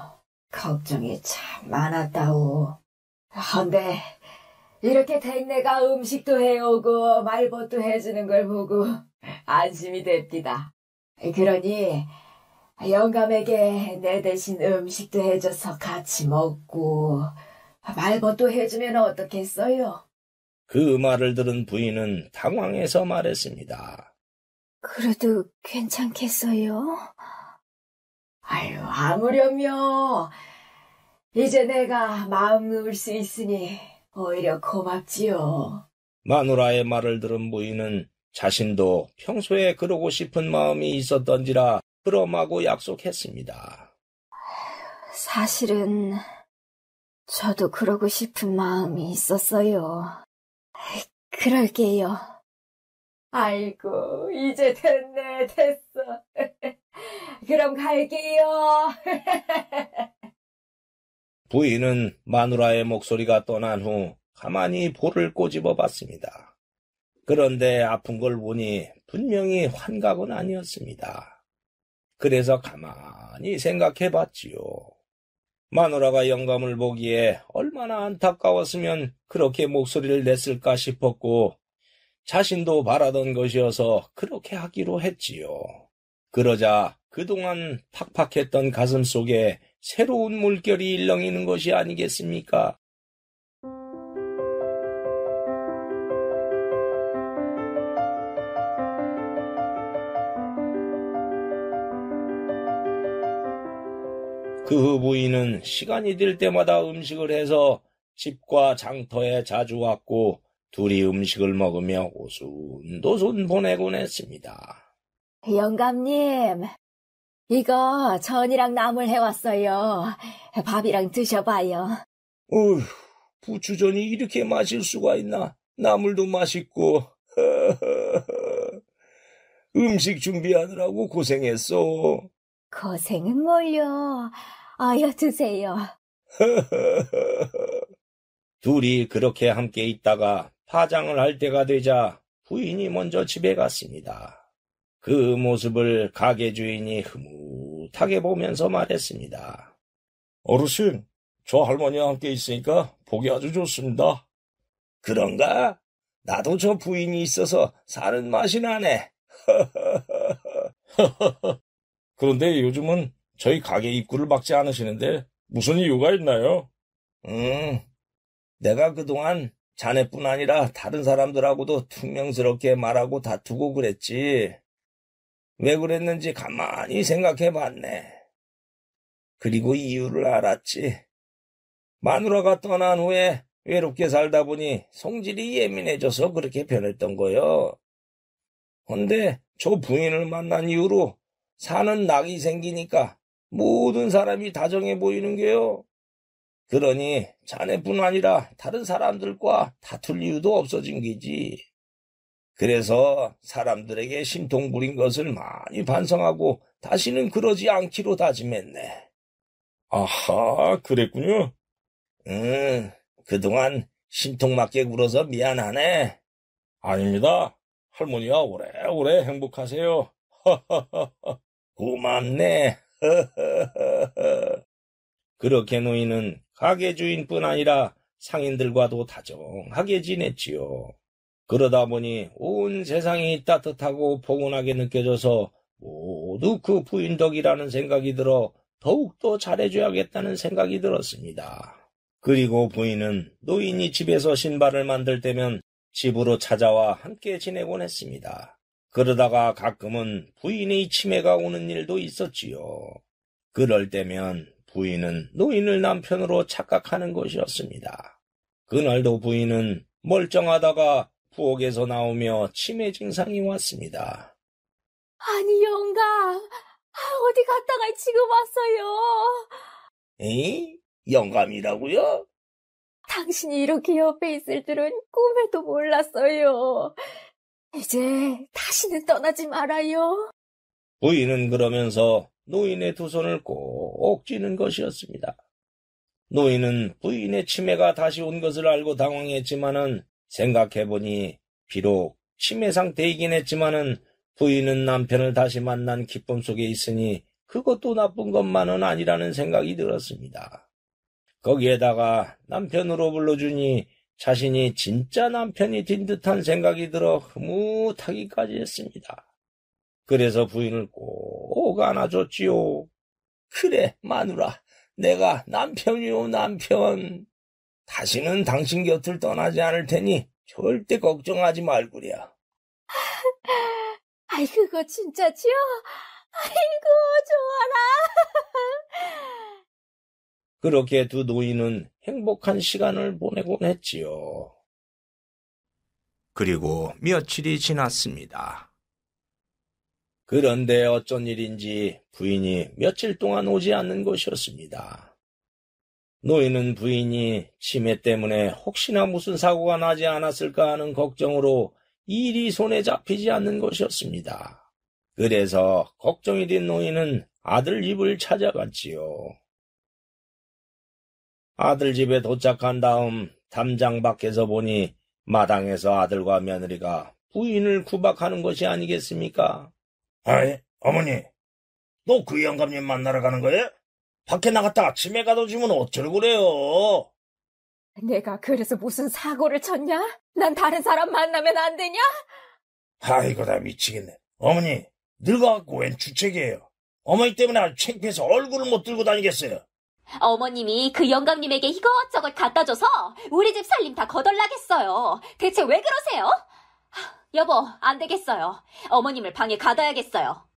걱정이 참 많았다오. 헌데 이렇게 댁내가 음식도 해오고 말벗도 해주는 걸 보고 안심이 됩니다. 그러니 영감에게 내 대신 음식도 해줘서 같이 먹고 말벗도 해주면 어떻겠어요?
그 말을 들은 부인은 당황해서 말했습니다.
그래도 괜찮겠어요? 아유, 아무렴요. 이제 내가 마음 놓을 수 있으니 오히려 고맙지요.
마누라의 말을 들은 부인은 자신도 평소에 그러고 싶은 마음이 있었던지라 그럼하고 약속했습니다.
사실은 저도 그러고 싶은 마음이 있었어요. 그럴게요. 아이고, 이제 됐네, 됐어. 그럼 갈게요.
부인은 마누라의 목소리가 떠난 후 가만히 볼을 꼬집어 봤습니다. 그런데 아픈 걸 보니 분명히 환각은 아니었습니다. 그래서 가만히 생각해 봤지요. 마누라가 영감을 보기에 얼마나 안타까웠으면 그렇게 목소리를 냈을까 싶었고 자신도 바라던 것이어서 그렇게 하기로 했지요. 그러자 그동안 팍팍했던 가슴 속에 새로운 물결이 일렁이는 것이 아니겠습니까? 그 후 부인은 시간이 될 때마다 음식을 해서 집과 장터에 자주 왔고 둘이 음식을 먹으며 오순도순 보내곤 했습니다.
영감님, 이거 전이랑 나물 해왔어요. 밥이랑 드셔봐요.
어휴, 부추전이 이렇게 마실 수가 있나? 나물도 맛있고. 음식 준비하느라고 고생했어.
고생은 뭘요? 어여 드세요.
둘이 그렇게 함께 있다가 파장을 할 때가 되자 부인이 먼저 집에 갔습니다. 그 모습을 가게 주인이 흐뭇하게 보면서 말했습니다. 어르신, 저 할머니와 함께 있으니까 보기 아주 좋습니다. 그런가? 나도 저 부인이 있어서 사는 맛이 나네. 그런데 요즘은 저희 가게 입구를 막지 않으시는데 무슨 이유가 있나요? 내가 그동안 자네뿐 아니라 다른 사람들하고도 퉁명스럽게 말하고 다투고 그랬지. 왜 그랬는지 가만히 생각해봤네. 그리고 이유를 알았지. 마누라가 떠난 후에 외롭게 살다 보니 성질이 예민해져서 그렇게 변했던 거요. 근데 저 부인을 만난 이후로 사는 낙이 생기니까 모든 사람이 다정해 보이는 게요. 그러니 자네뿐 아니라 다른 사람들과 다툴 이유도 없어진 게지. 그래서 사람들에게 심통 부린 것을 많이 반성하고 다시는 그러지 않기로 다짐했네. 아하, 그랬군요. 그동안 심통맞게 굴어서 미안하네. 아닙니다. 할머니와 오래오래 행복하세요. 고맙네. 그렇게 노인은 가게 주인뿐 아니라 상인들과도 다정하게 지냈지요. 그러다 보니 온 세상이 따뜻하고 포근하게 느껴져서 모두 그 부인 덕이라는 생각이 들어 더욱더 잘해줘야겠다는 생각이 들었습니다. 그리고 부인은 노인이 집에서 신발을 만들 때면 집으로 찾아와 함께 지내곤 했습니다. 그러다가 가끔은 부인의 치매가 오는 일도 있었지요. 그럴 때면 부인은 노인을 남편으로 착각하는 것이었습니다. 그날도 부인은 멀쩡하다가 부엌에서 나오며 치매 증상이 왔습니다.
아니, 영감. 어디 갔다가 지금 왔어요.
에이? 영감이라고요?
당신이 이렇게 옆에 있을 줄은 꿈에도 몰랐어요. 이제 다시는 떠나지 말아요.
부인은 그러면서 노인의 두 손을 꼭 쥐는 것이었습니다. 노인은 부인의 치매가 다시 온 것을 알고 당황했지만은 생각해보니 비록 치매 상태이긴 했지만은 부인은 남편을 다시 만난 기쁨 속에 있으니 그것도 나쁜 것만은 아니라는 생각이 들었습니다. 거기에다가 남편으로 불러주니 자신이 진짜 남편이 된 듯한 생각이 들어 흐뭇하기까지 했습니다. 그래서 부인을 꼭 안아줬지요. 그래, 마누라. 내가 남편이요, 남편. 다시는 당신 곁을 떠나지 않을 테니 절대 걱정하지 말구려.
아이, 그거 진짜지요? 아이고, 좋아라.
그렇게 두 노인은 행복한 시간을 보내곤 했지요. 그리고 며칠이 지났습니다. 그런데 어쩐 일인지 부인이 며칠 동안 오지 않는 것이었습니다. 노인은 부인이 치매 때문에 혹시나 무슨 사고가 나지 않았을까 하는 걱정으로 일이 손에 잡히지 않는 것이었습니다. 그래서 걱정이 된 노인은 아들 집을 찾아갔지요. 아들 집에 도착한 다음 담장 밖에서 보니 마당에서 아들과 며느리가 부인을 구박하는 것이 아니겠습니까?
아이, 어머니, 너 그 영감님 만나러 가는 거야? 밖에 나갔다가 치매 가둬지면 어쩔 그래요?
내가 그래서 무슨 사고를 쳤냐? 난 다른 사람 만나면 안 되냐?
아이고, 나 미치겠네. 어머니, 늙어갖고 웬 주책이에요. 어머니 때문에 아주 창피해서 얼굴을 못 들고 다니겠어요.
어머님이 그 영감님에게 이것저것 갖다줘서 우리 집 살림 다 거덜나겠어요. 대체 왜 그러세요? 여보, 안 되겠어요. 어머님을 방에 가둬야겠어요.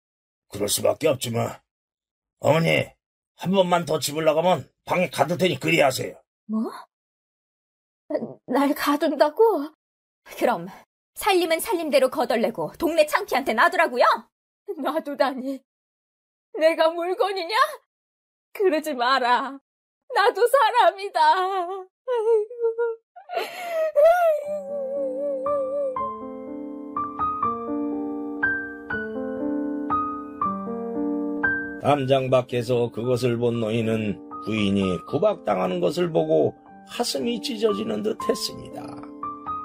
그럴 수밖에 없지 뭐. 어머니, 한 번만 더 집을 나가면 방에 가둘 테니 그리 하세요.
뭐? 날 가둔다고? 그럼 살림은 살림대로 거덜내고 동네 창피한테 놔두라고요? 놔두다니. 내가 물건이냐? 그러지 마라. 나도 사람이다. 아이고.
담장 밖에서 그것을 본 노인은 부인이 구박당하는 것을 보고 가슴이 찢어지는 듯 했습니다.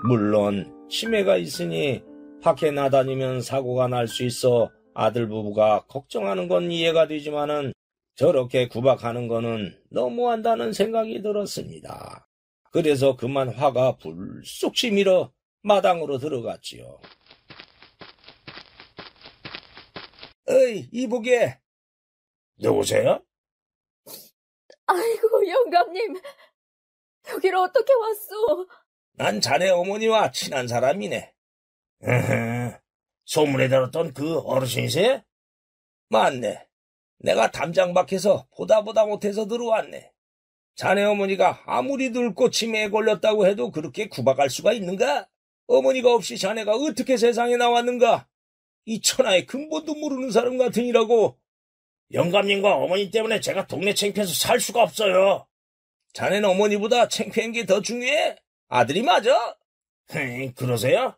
물론 치매가 있으니 밖에 나다니면 사고가 날 수 있어 아들 부부가 걱정하는 건 이해가 되지만은 저렇게 구박하는 거는 너무한다는 생각이 들었습니다. 그래서 그만 화가 불쑥 치밀어 마당으로 들어갔지요.
어이, 이보게. 누구세요?
아이고, 영감님. 여기로 어떻게 왔소?
난 자네 어머니와 친한 사람이네. 소문에 들었던 그 어르신이세요? 맞네. 내가 담장 밖에서 보다 못해서 들어왔네. 자네 어머니가 아무리 늙고 치매에 걸렸다고 해도 그렇게 구박할 수가 있는가? 어머니가 없이 자네가 어떻게 세상에 나왔는가? 이 천하의 근본도 모르는 사람 같으니라고. 영감님과 어머니 때문에 제가 동네 창피해서 살 수가 없어요. 자네는 어머니보다 창피한 게 더 중요해? 아들이 맞아? 그러세요?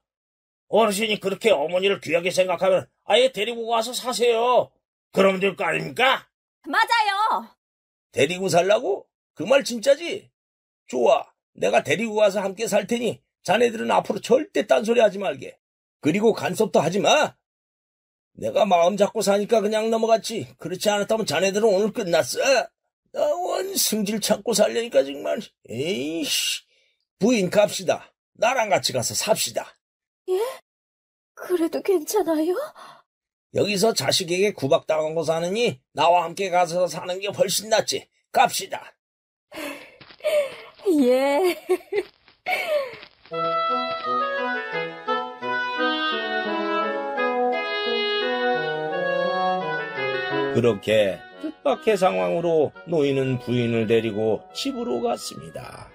어르신이 그렇게 어머니를 귀하게 생각하면 아예 데리고 와서 사세요. 그러면 될 거 아닙니까?
맞아요.
데리고 살라고? 그 말 진짜지? 좋아. 내가 데리고 가서 함께 살 테니 자네들은 앞으로 절대 딴소리 하지 말게. 그리고 간섭도 하지 마. 내가 마음 잡고 사니까 그냥 넘어갔지. 그렇지 않았다면 자네들은 오늘 끝났어. 나 원 승질 참고 살려니까 정말. 에이씨. 부인 갑시다. 나랑 같이 가서 삽시다.
예? 그래도 괜찮아요?
여기서 자식에게 구박당한 거 사느니 나와 함께 가서 사는 게 훨씬 낫지. 갑시다.
예.
그렇게 뜻밖의 상황으로 노인은 부인을 데리고 집으로 갔습니다.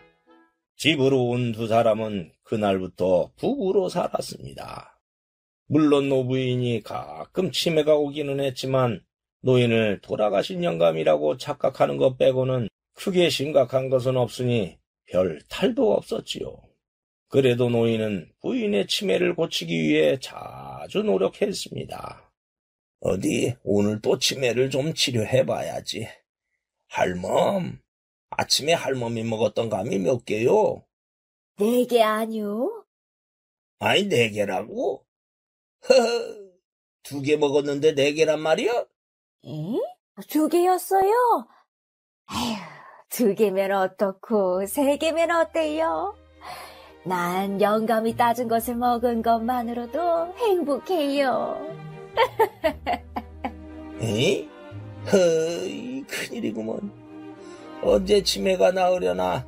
집으로 온 두 사람은 그날부터 부부로 살았습니다. 물론 노부인이 가끔 치매가 오기는 했지만 노인을 돌아가신 영감이라고 착각하는 것 빼고는 크게 심각한 것은 없으니 별 탈도 없었지요. 그래도 노인은 부인의 치매를 고치기 위해 자주 노력했습니다. 어디 오늘 또 치매를 좀 치료해봐야지. 할멈, 아침에 할멈이 먹었던 감이 몇 개요?
4개 아니요?
아니 4개라고? 허허, 2개 먹었는데 4개란 말이야?
에? 2개였어요? 아휴, 2개면 어떻고 3개면 어때요? 난 영감이 따준 것을 먹은 것만으로도 행복해요.
에이? 허이, 큰일이구먼. 언제 치매가 나으려나.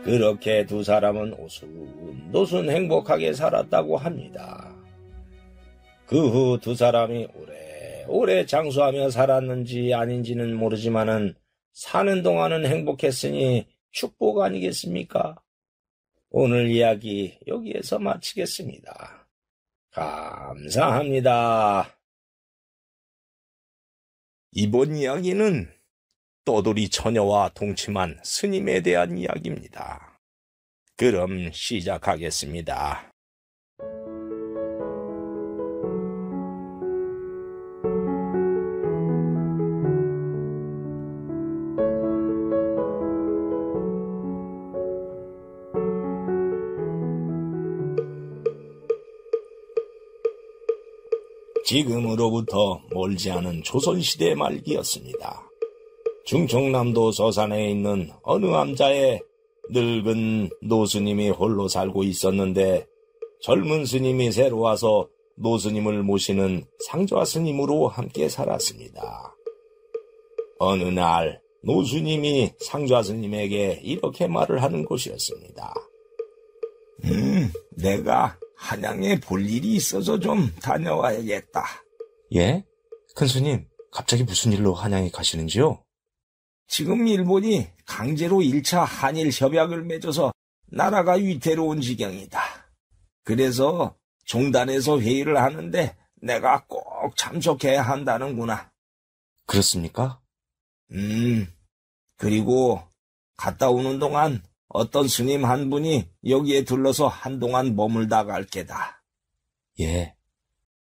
그렇게 두 사람은 오순도순 행복하게 살았다고 합니다. 그 후 두 사람이 오래 장수하며 살았는지 아닌지는 모르지만은 사는 동안은 행복했으니 축복 아니겠습니까? 오늘 이야기 여기에서 마치겠습니다. 감사합니다. 이번 이야기는 떠돌이 처녀와 동침한 스님에 대한 이야기입니다. 그럼 시작하겠습니다. 지금으로부터 멀지 않은 조선시대 말기였습니다. 중청남도 서산에 있는 어느 암자에 늙은 노스님이 홀로 살고 있었는데 젊은 스님이 새로 와서 노스님을 모시는 상좌 스님으로 함께 살았습니다. 어느 날 노스님이 상좌 스님에게 이렇게 말을 하는 것이었습니다. 내가 한양에 볼 일이 있어서 좀 다녀와야겠다. 예? 큰스님, 갑자기 무슨 일로 한양에 가시는지요? 지금 일본이 강제로 1차 한일 협약을 맺어서 나라가 위태로운 지경이다. 그래서 종단에서 회의를 하는데 내가 꼭 참석해야 한다는구나. 그렇습니까? 그리고 갔다 오는 동안 어떤 스님 한 분이 여기에 들러서 한동안 머물다 갈 게다. 예.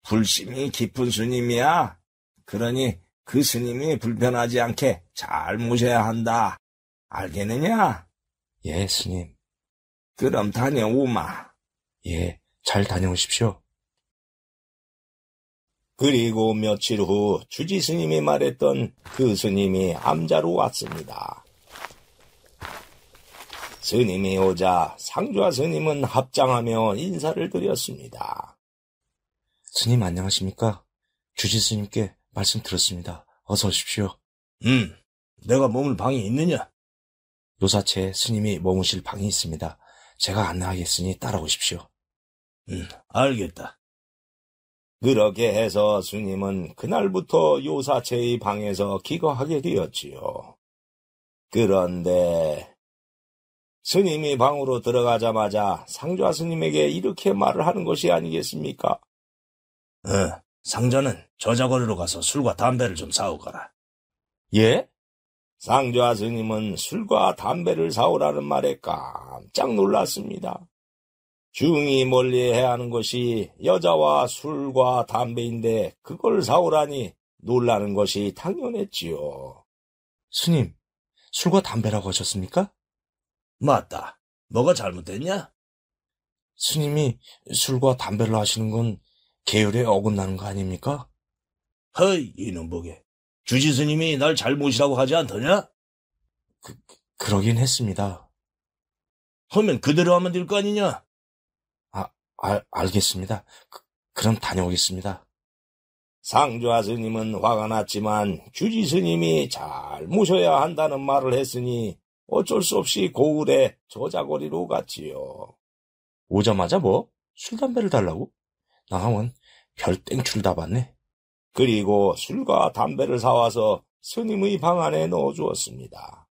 불심이 깊은 스님이야. 그러니 그 스님이 불편하지 않게 잘 모셔야 한다. 알겠느냐? 예, 스님. 그럼 다녀오마. 예, 잘 다녀오십시오. 그리고 며칠 후 주지 스님이 말했던 그 스님이 암자로 왔습니다. 스님이 오자 상좌 스님은 합장하며 인사를 드렸습니다. 스님 안녕하십니까? 주지 스님께 말씀 들었습니다. 어서 오십시오. 내가 머물 방이 있느냐? 요사체에 스님이 머무실 방이 있습니다. 제가 안내하겠으니 따라오십시오. 알겠다. 그렇게 해서 스님은 그날부터 요사체의 방에서 기거하게 되었지요. 그런데 스님이 방으로 들어가자마자 상좌 스님에게 이렇게 말을 하는 것이 아니겠습니까? 상좌는 저자거리로 가서 술과 담배를 좀 사오거라. 예? 상좌 스님은 술과 담배를 사오라는 말에 깜짝 놀랐습니다. 중이 멀리해야 하는 것이 여자와 술과 담배인데 그걸 사오라니 놀라는 것이 당연했지요. 스님, 술과 담배라고 하셨습니까? 맞다. 뭐가 잘못됐냐? 스님이 술과 담배를 하시는 건 계율에 어긋나는 거 아닙니까? 허이, 이놈 보게. 주지 스님이 날 잘 모시라고 하지 않더냐? 그러긴 했습니다. 하면 그대로 하면 될 거 아니냐? 알겠습니다. 그럼 다녀오겠습니다. 상좌 스님은 화가 났지만 주지 스님이 잘 모셔야 한다는 말을 했으니 어쩔 수 없이 고을에 저자거리로 갔지요. 오자마자 뭐? 술, 담배를 달라고? 나하면 별 땡출 다 받네. 그리고 술과 담배를 사와서 스님의 방 안에 넣어주었습니다.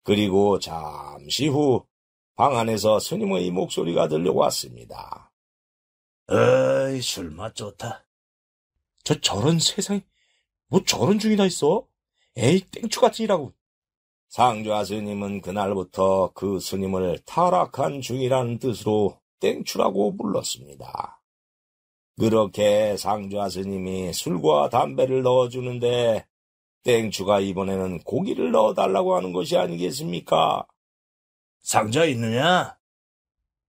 그리고 잠시 후 방 안에서 스님의 목소리가 들려왔습니다. 어이, 술맛 좋다. 저런 세상에, 뭐 저런 중이 다 있어? 에이, 땡추 같으니라고. 상좌 스님은 그날부터 그 스님을 타락한 중이라는 뜻으로 땡추라고 불렀습니다. 그렇게 상좌 스님이 술과 담배를 넣어주는데 땡추가 이번에는 고기를 넣어달라고 하는 것이 아니겠습니까? 상자 있느냐?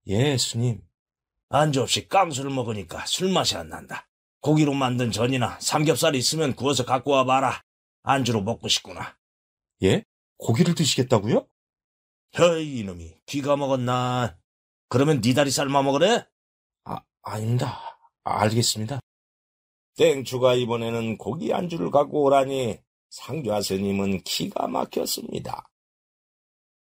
예, 스님. 안주 없이 깡술을 먹으니까 술맛이 안 난다. 고기로 만든 전이나 삼겹살이 있으면 구워서 갖고 와봐라. 안주로 먹고 싶구나.
예? 고기를 드시겠다고요?
헤이, 이놈이 귀가 먹었나? 그러면 네 다리 삶아 먹으래?
아닙니다. 알겠습니다.
땡추가 이번에는 고기 안주를 갖고 오라니 상좌 스님은 기가 막혔습니다.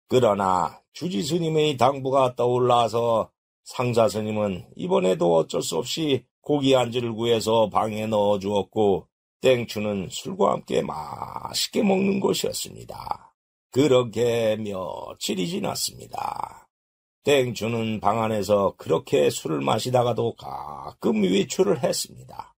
그러나 주지 스님의 당부가 떠올라서 상좌 스님은 이번에도 어쩔 수 없이 고기 안주를 구해서 방에 넣어주었고 땡추는 술과 함께 맛있게 먹는 것이었습니다. 그렇게 며칠이 지났습니다. 땡추는 방 안에서 그렇게 술을 마시다가도 가끔 외출을 했습니다.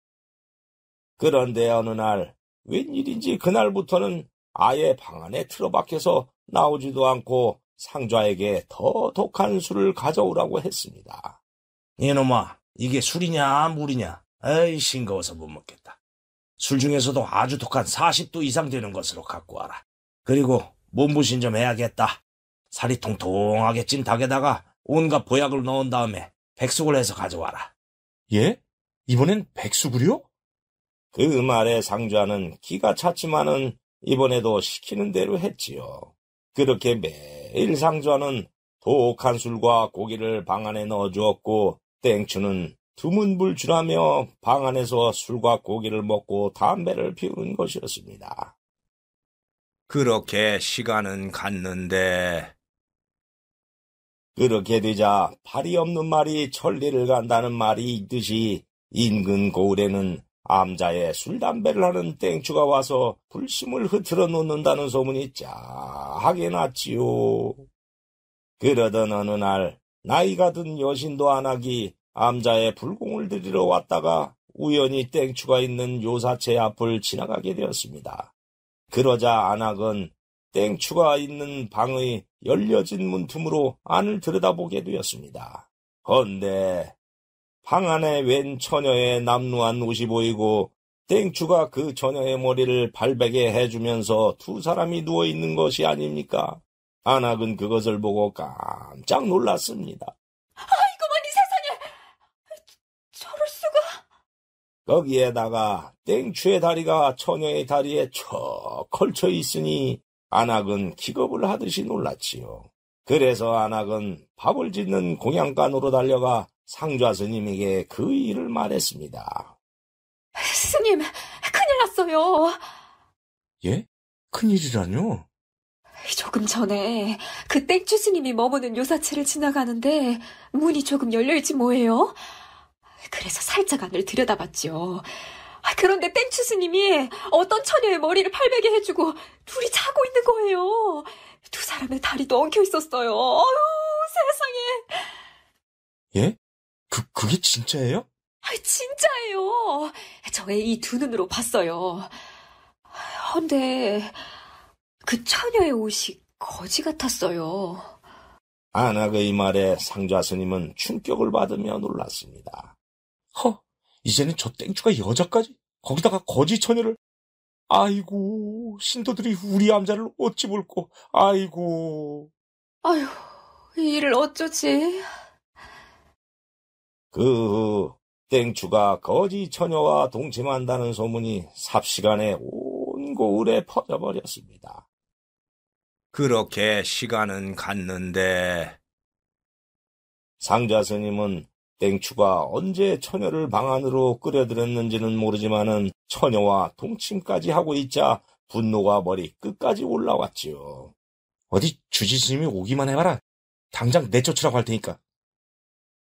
그런데 어느 날 웬일인지 그날부터는 아예 방 안에 틀어박혀서 나오지도 않고 상좌에게 더 독한 술을 가져오라고 했습니다.
이놈아, 이게 술이냐 물이냐? 에이, 싱거워서 못 먹겠다. 술 중에서도 아주 독한 40도 이상 되는 것으로 갖고 와라. 그리고 몸부신 좀 해야겠다. 살이 통통하게 찐 닭에다가 온갖 보약을 넣은 다음에 백숙을 해서 가져와라.
예? 이번엔 백숙을요?
그 말에 상좌는 기가 찼지만은 이번에도 시키는 대로 했지요. 그렇게 매일 상좌는 독한 술과 고기를 방 안에 넣어주었고 땡추는 두문불출하며 방 안에서 술과 고기를 먹고 담배를 피우는 것이었습니다.
그렇게 시간은 갔는데
그렇게 되자 발이 없는 말이 천리를 간다는 말이 있듯이 인근 고을에는 암자에 술 담배를 하는 땡추가 와서 불심을 흐트러 놓는다는 소문이 짜하게 났지요. 그러던 어느 날 나이가 든 여신도 안악이 암자에 불공을 들이러 왔다가 우연히 땡추가 있는 요사체 앞을 지나가게 되었습니다. 그러자 안악은 땡추가 있는 방의 열려진 문틈으로 안을 들여다보게 되었습니다. 헌데 방 안에 웬 처녀의 남루한 옷이 보이고 땡추가 그 처녀의 머리를 발베개 해주면서 두 사람이 누워있는 것이 아닙니까? 안악은 그것을 보고 깜짝 놀랐습니다.
아이고머니 세상에! 저럴 수가!
거기에다가 땡추의 다리가 처녀의 다리에 척 걸쳐 있으니 안악은 기겁을 하듯이 놀랐지요. 그래서 안악은 밥을 짓는 공양간으로 달려가 상좌 스님에게 그 일을 말했습니다.
스님, 큰일 났어요.
예? 큰일이라뇨?
조금 전에 그 땡추 스님이 머무는 요사체를 지나가는데 문이 조금 열려있지 뭐예요? 그래서 살짝 안을 들여다봤죠. 그런데 땡추 스님이 어떤 처녀의 머리를 팔베개 해주고 둘이 자고 있는 거예요. 두 사람의 다리도 엉켜 있었어요. 어휴, 세상에.
예? 그게 진짜예요?
진짜예요. 저의 이 두 눈으로 봤어요. 헌데 그 처녀의 옷이 거지 같았어요.
안악의 말에 상좌 스님은 충격을 받으며 놀랐습니다.
이제는 저 땡추가 여자까지? 거기다가 거지 처녀를? 아이고, 신도들이 우리 암자를 어찌 볼꼬. 아이고.
아휴, 이 일을 어쩌지?
그 후 땡추가 거지 처녀와 동침한다는 소문이 삽시간에 온 고을에 퍼져버렸습니다.
그렇게 시간은 갔는데
상좌 스님은 땡추가 언제 처녀를 방 안으로 끌어들였는지는 모르지만은 처녀와 동침까지 하고 있자 분노가 머리 끝까지 올라왔지요.
어디 주지스님이 오기만 해봐라. 당장 내쫓으라고 할 테니까.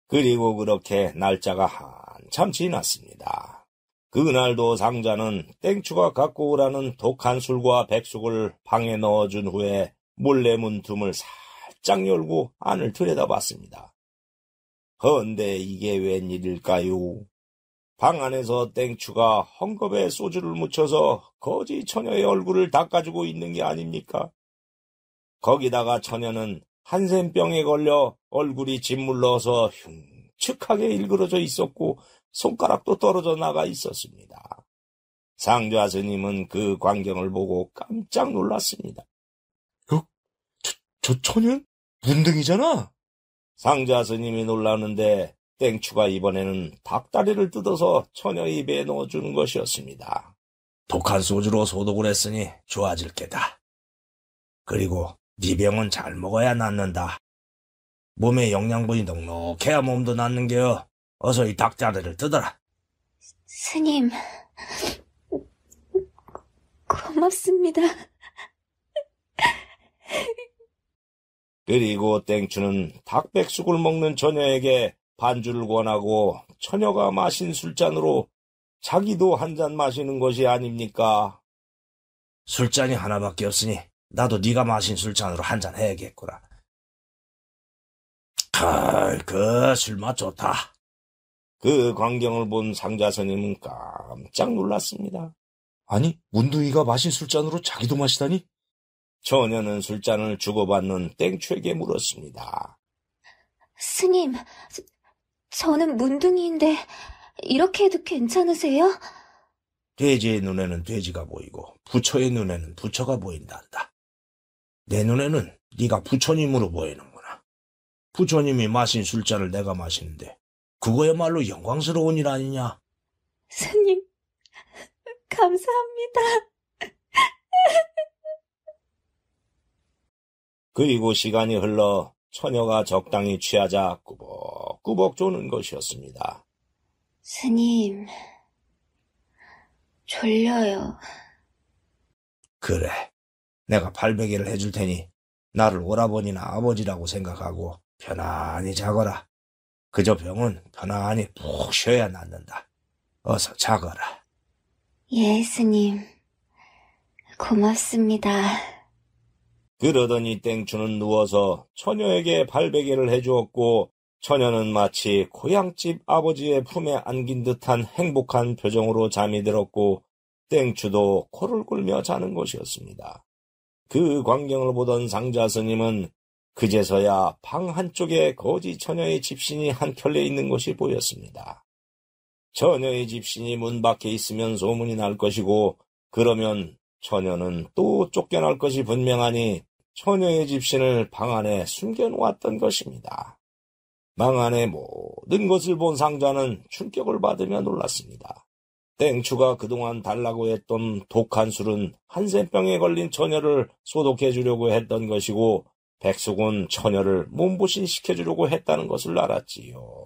그리고 그렇게 날짜가 한참 지났습니다. 그날도 상자는 땡추가 갖고 오라는 독한 술과 백숙을 방에 넣어준 후에 몰래 문틈을 살짝 열고 안을 들여다봤습니다. 헌데 이게 웬일일까요? 방 안에서 땡추가 헝겊에 소주를 묻혀서 거지 처녀의 얼굴을 닦아주고 있는 게 아닙니까? 거기다가 처녀는 한센병에 걸려 얼굴이 짓물러서 흉측하게 일그러져 있었고 손가락도 떨어져 나가 있었습니다. 상좌 스님은 그 광경을 보고 깜짝 놀랐습니다.
저 처녀는 문둥이잖아?
상좌 스님이 놀라는데 땡추가 이번에는 닭다리를 뜯어서 처녀 입에 넣어주는 것이었습니다.
독한 소주로 소독을 했으니 좋아질 게다. 그리고 네 병은 잘 먹어야 낫는다. 몸에 영양분이 넉넉해야 몸도 낫는 게요. 어서 이 닭다리를 뜯어라.
스님, 고맙습니다.
그리고 땡추는 닭백숙을 먹는 처녀에게 반주를 권하고 처녀가 마신 술잔으로 자기도 한 잔 마시는 것이 아닙니까?
술잔이 하나밖에 없으니 나도 네가 마신 술잔으로 한 잔 해야겠구나. 그 술맛 좋다.
그 광경을 본 상자스님은 깜짝 놀랐습니다.
아니, 문둥이가 마신 술잔으로 자기도 마시다니?
처녀는 술잔을 주고받는 땡추에게 물었습니다.
스님, 저는 문둥이인데 이렇게 해도 괜찮으세요?
돼지의 눈에는 돼지가 보이고 부처의 눈에는 부처가 보인단다. 내 눈에는 네가 부처님으로 보이는구나. 부처님이 마신 술잔을 내가 마시는데 그거야말로 영광스러운 일 아니냐?
스님, 감사합니다.
그리고 시간이 흘러 처녀가 적당히 취하자 꾸벅꾸벅 조는 것이었습니다.
스님, 졸려요.
그래, 내가 발베개를 해줄 테니 나를 오라버니나 아버지라고 생각하고 편안히 자거라. 그저 병은 편안히 푹 쉬어야 낫는다. 어서 자거라.
예, 스님. 고맙습니다.
그러더니 땡추는 누워서 처녀에게 발베개를 해주었고 처녀는 마치 고향집 아버지의 품에 안긴 듯한 행복한 표정으로 잠이 들었고 땡추도 코를 골며 자는 것이었습니다. 그 광경을 보던 상자 스님은 그제서야 방 한쪽에 거지 처녀의 집신이 한 켤레 있는 것이 보였습니다. 처녀의 집신이 문 밖에 있으면 소문이 날 것이고 그러면 처녀는 또 쫓겨날 것이 분명하니 처녀의 집신을 방 안에 숨겨놓았던 것입니다. 방 안의 모든 것을 본 상자는 충격을 받으며 놀랐습니다. 땡추가 그동안 달라고 했던 독한 술은 한센병에 걸린 처녀를 소독해주려고 했던 것이고 백숙은 처녀를 몸보신시켜주려고 했다는 것을 알았지요.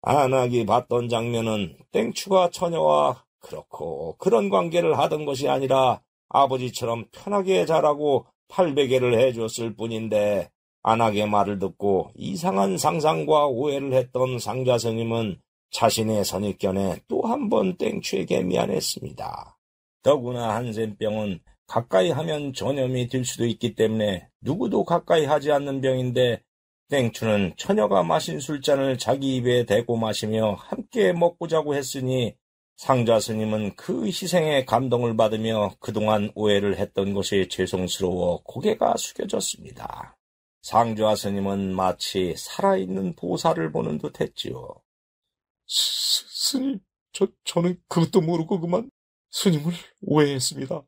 안악이 봤던 장면은 땡추가 처녀와 그렇고 그런 관계를 하던 것이 아니라 아버지처럼 편하게 자라고 팔베개를 해줬을 뿐인데 안악의 말을 듣고 이상한 상상과 오해를 했던 상자 스님은 자신의 선입견에 또 한 번 땡추에게 미안했습니다. 더구나 한센병은 가까이 하면 전염이 될 수도 있기 때문에 누구도 가까이 하지 않는 병인데 땡추는 처녀가 마신 술잔을 자기 입에 대고 마시며 함께 먹고 자고 했으니 상자 스님은 그 희생에 감동을 받으며 그동안 오해를 했던 것이 죄송스러워 고개가 숙여졌습니다. 상좌 스님은 마치 살아있는 보살을 보는 듯 했지요.
스님, 저는 그것도 모르고 그만 스님을 오해했습니다.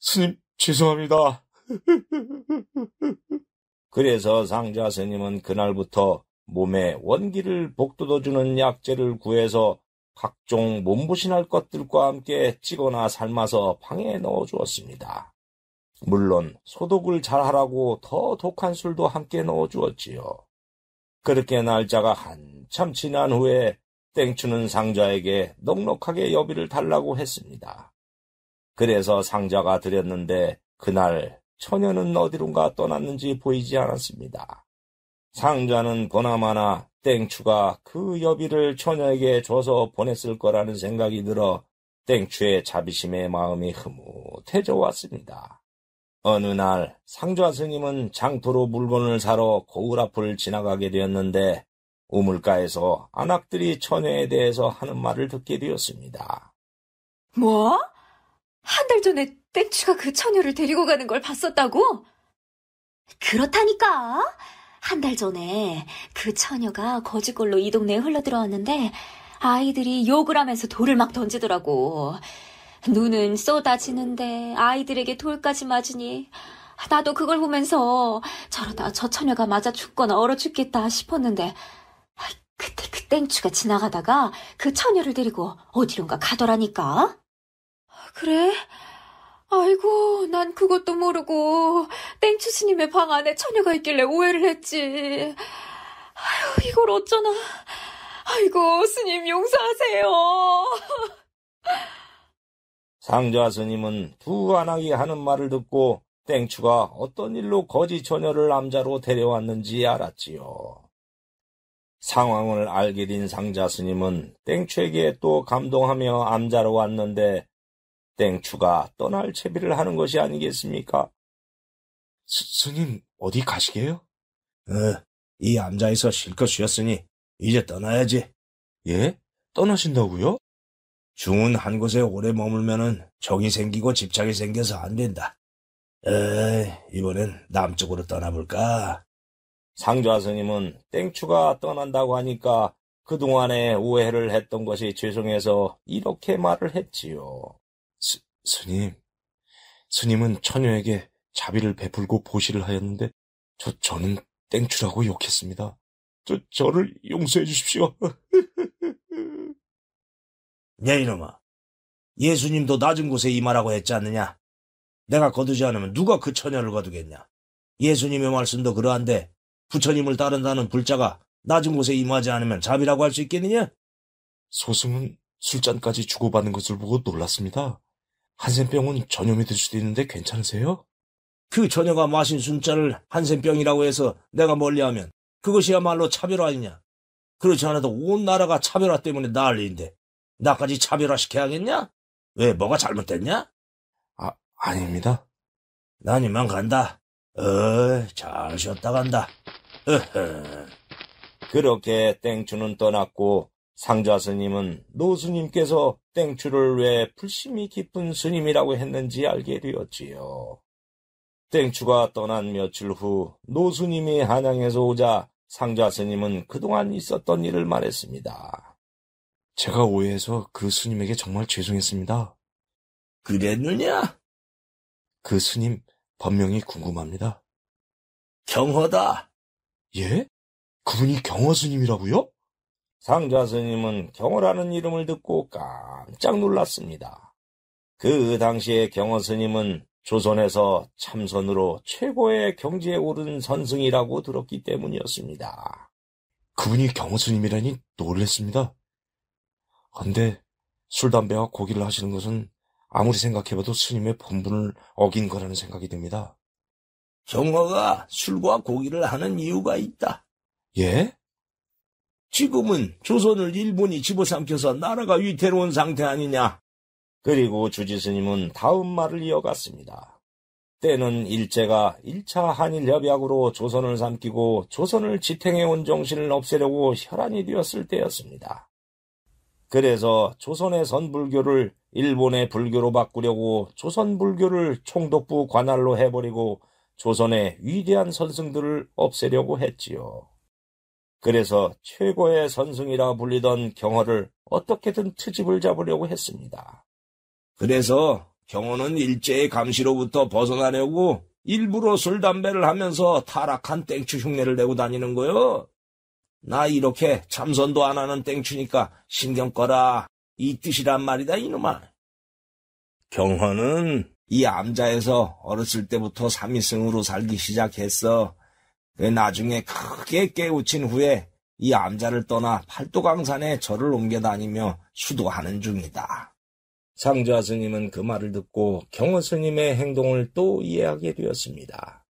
스님, 죄송합니다.
그래서 상좌 스님은 그날부터 몸에 원기를 복돋워주는 약재를 구해서 각종 몸보신할 것들과 함께 찌거나 삶아서 방에 넣어주었습니다. 물론 소독을 잘하라고 더 독한 술도 함께 넣어주었지요. 그렇게 날짜가 한참 지난 후에 땡추는 상자에게 넉넉하게 여비를 달라고 했습니다. 그래서 상자가 드렸는데 그날 처녀는 어디론가 떠났는지 보이지 않았습니다. 상자는 보나마나 땡추가 그 여비를 처녀에게 줘서 보냈을 거라는 생각이 들어 땡추의 자비심의 마음이 흐뭇해져 왔습니다. 어느 날 상좌 스님은 장터로 물건을 사러 거울 앞을 지나가게 되었는데 우물가에서 안악들이 처녀에 대해서 하는 말을 듣게 되었습니다.
뭐? 한 달 전에 땡추가 그 처녀를 데리고 가는 걸 봤었다고?
그렇다니까. 한 달 전에 그 처녀가 거지골로 이 동네에 흘러들어왔는데 아이들이 욕을 하면서 돌을 막 던지더라고. 눈은 쏟아지는데 아이들에게 돌까지 맞으니 나도 그걸 보면서 저러다 저 처녀가 맞아 죽거나 얼어 죽겠다 싶었는데 그때 그 땡추가 지나가다가 그 처녀를 데리고 어디론가 가더라니까.
그래? 아이고, 난 그것도 모르고 땡추 스님의 방 안에 처녀가 있길래 오해를 했지. 아휴, 이걸 어쩌나. 아이고, 스님 용서하세요.
상좌 스님은 두 안악이 하는 말을 듣고 땡추가 어떤 일로 거지 처녀를 남자로 데려왔는지 알았지요. 상황을 알게 된 상좌 스님은 땡추에게 또 감동하며 암자로 왔는데 땡추가 떠날 채비를 하는 것이 아니겠습니까?
스님, 어디 가시게요?
이 암자에서 실컷 쉬었으니 이제 떠나야지.
예? 떠나신다고요?
중은 한 곳에 오래 머물면은 정이 생기고 집착이 생겨서 안 된다. 이번엔 남쪽으로 떠나볼까?
상좌 스님은 땡추가 떠난다고 하니까 그동안에 오해를 했던 것이 죄송해서 이렇게 말을 했지요.
스님은 처녀에게 자비를 베풀고 보시를 하였는데 저는 땡추라고 욕했습니다. 저를 용서해 주십시오.
야, 이놈아. 예수님도 낮은 곳에 임하라고 했지 않느냐? 내가 거두지 않으면 누가 그 처녀를 거두겠냐? 예수님의 말씀도 그러한데 부처님을 따른다는 불자가 낮은 곳에 임하지 않으면 자비라고 할 수 있겠느냐?
소승은 술잔까지 주고받는 것을 보고 놀랐습니다. 한센병은 전염이 될 수도 있는데 괜찮으세요?
그 처녀가 마신 술자를 한센병이라고 해서 내가 멀리하면 그것이야말로 차별화 아니냐? 그렇지 않아도 온 나라가 차별화 때문에 난리인데 나까지 차별화시켜야겠냐? 왜, 뭐가 잘못됐냐?
아닙니다.
난 이만 간다. 잘 쉬었다 간다.
그렇게 땡추는 떠났고 상좌 스님은 노스님께서 땡추를 왜 불심이 깊은 스님이라고 했는지 알게 되었지요. 땡추가 떠난 며칠 후 노스님이 한양에서 오자 상좌 스님은 그동안 있었던 일을 말했습니다.
제가 오해해서 그 스님에게 정말 죄송했습니다.
그랬느냐?
그 스님 법명이 궁금합니다.
경허다.
예? 그분이 경허 스님이라고요?
상좌 스님은 경허라는 이름을 듣고 깜짝 놀랐습니다. 그 당시에 경허 스님은 조선에서 참선으로 최고의 경지에 오른 선승이라고 들었기 때문이었습니다.
그분이 경허 스님이라니 놀랬습니다. 근데 술, 담배와 고기를 하시는 것은 아무리 생각해봐도 스님의 본분을 어긴 거라는 생각이 듭니다.
경허가 술과 고기를 하는 이유가 있다.
예?
지금은 조선을 일본이 집어삼켜서 나라가 위태로운 상태 아니냐?
그리고 주지스님은 다음 말을 이어갔습니다. 때는 일제가 1차 한일협약으로 조선을 삼키고 조선을 지탱해온 정신을 없애려고 혈안이 되었을 때였습니다. 그래서 조선의 선불교를 일본의 불교로 바꾸려고 조선 불교를 총독부 관할로 해버리고 조선의 위대한 선승들을 없애려고 했지요. 그래서 최고의 선승이라 불리던 경허를 어떻게든 트집을 잡으려고 했습니다.
그래서 경호는 일제의 감시로부터 벗어나려고 일부러 술, 담배를 하면서 타락한 땡추 흉내를 내고 다니는 거요. 나 이렇게 참선도 안 하는 땡추니까 신경 꺼라. 이 뜻이란 말이다, 이놈아. 경허는 이 암자에서 어렸을 때부터 삼위승으로 살기 시작했어. 나중에 크게 깨우친 후에 이 암자를 떠나 팔도강산에 절을 옮겨 다니며 수도하는 중이다.
상좌 스님은 그 말을 듣고 경허 스님의 행동을 또 이해하게 되었습니다.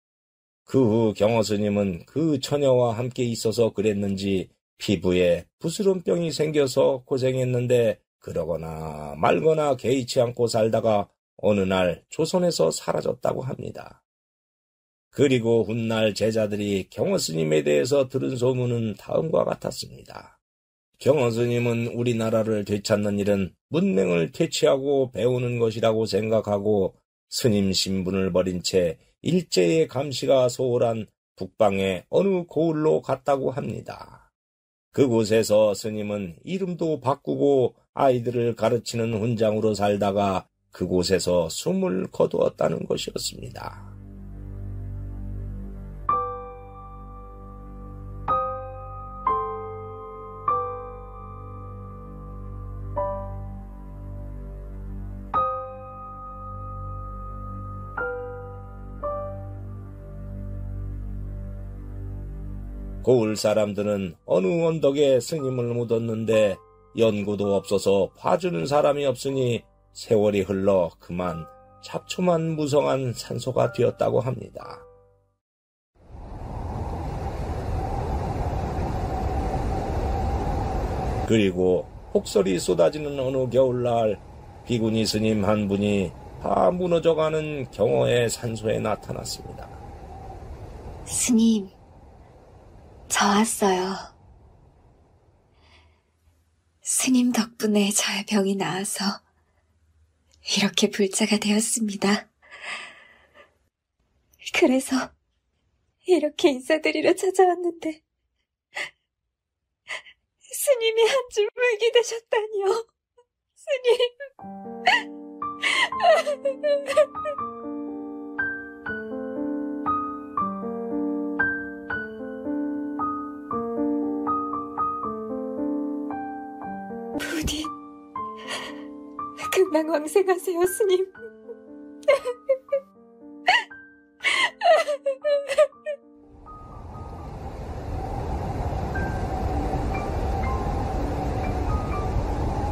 그 후 경허 스님은 그 처녀와 함께 있어서 그랬는지 피부에 부스럼병이 생겨서 고생했는데 그러거나 말거나 개의치 않고 살다가 어느 날 조선에서 사라졌다고 합니다. 그리고 훗날 제자들이 경허 스님에 대해서 들은 소문은 다음과 같았습니다. 경허 스님은 우리나라를 되찾는 일은 문맹을 퇴치하고 배우는 것이라고 생각하고 스님 신분을 버린 채 일제의 감시가 소홀한 북방의 어느 고을로 갔다고 합니다. 그곳에서 스님은 이름도 바꾸고 아이들을 가르치는 훈장으로 살다가 그곳에서 숨을 거두었다는 것이었습니다.
고을 사람들은 어느 언덕에 스님을 묻었는데 연고도 없어서 봐주는 사람이 없으니 세월이 흘러 그만 잡초만 무성한 산소가 되었다고 합니다. 그리고 폭설이 쏟아지는 어느 겨울날 비구니 스님 한 분이 다 무너져가는 경어의 산소에 나타났습니다.
스님, 저 왔어요. 스님 덕분에 저의 병이 나아서 이렇게 불자가 되었습니다. 그래서 이렇게 인사드리러 찾아왔는데 스님이 한 줄 물게 되셨다니요. 스님. 부디 금방왕생하세요, 스님.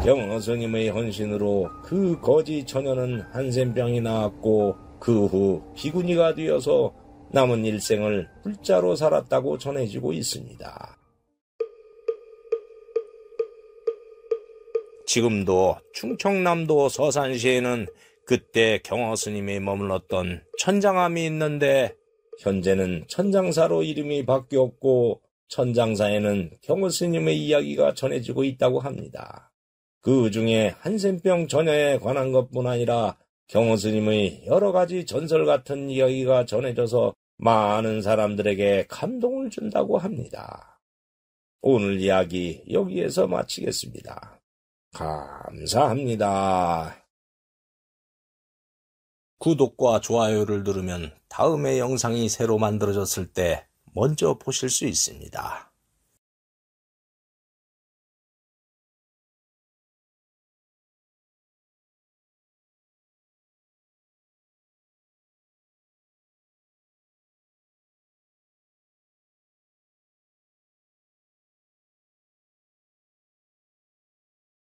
경어 스님의 헌신으로 그 거지 처녀는 한센병이 나았고 그 후 비구니가 되어서 남은 일생을 불자로 살았다고 전해지고 있습니다. 지금도 충청남도 서산시에는 그때 경어 스님이 머물렀던 천장암이 있는데 현재는 천장사로 이름이 바뀌었고 천장사에는 경어 스님의 이야기가 전해지고 있다고 합니다. 그 중에 한센병 전야에 관한 것뿐 아니라 경어 스님의 여러 가지 전설 같은 이야기가 전해져서 많은 사람들에게 감동을 준다고 합니다. 오늘 이야기 여기에서 마치겠습니다. 감사합니다. 구독과 좋아요를 누르면 다음에 영상이 새로 만들어졌을 때 먼저 보실 수 있습니다.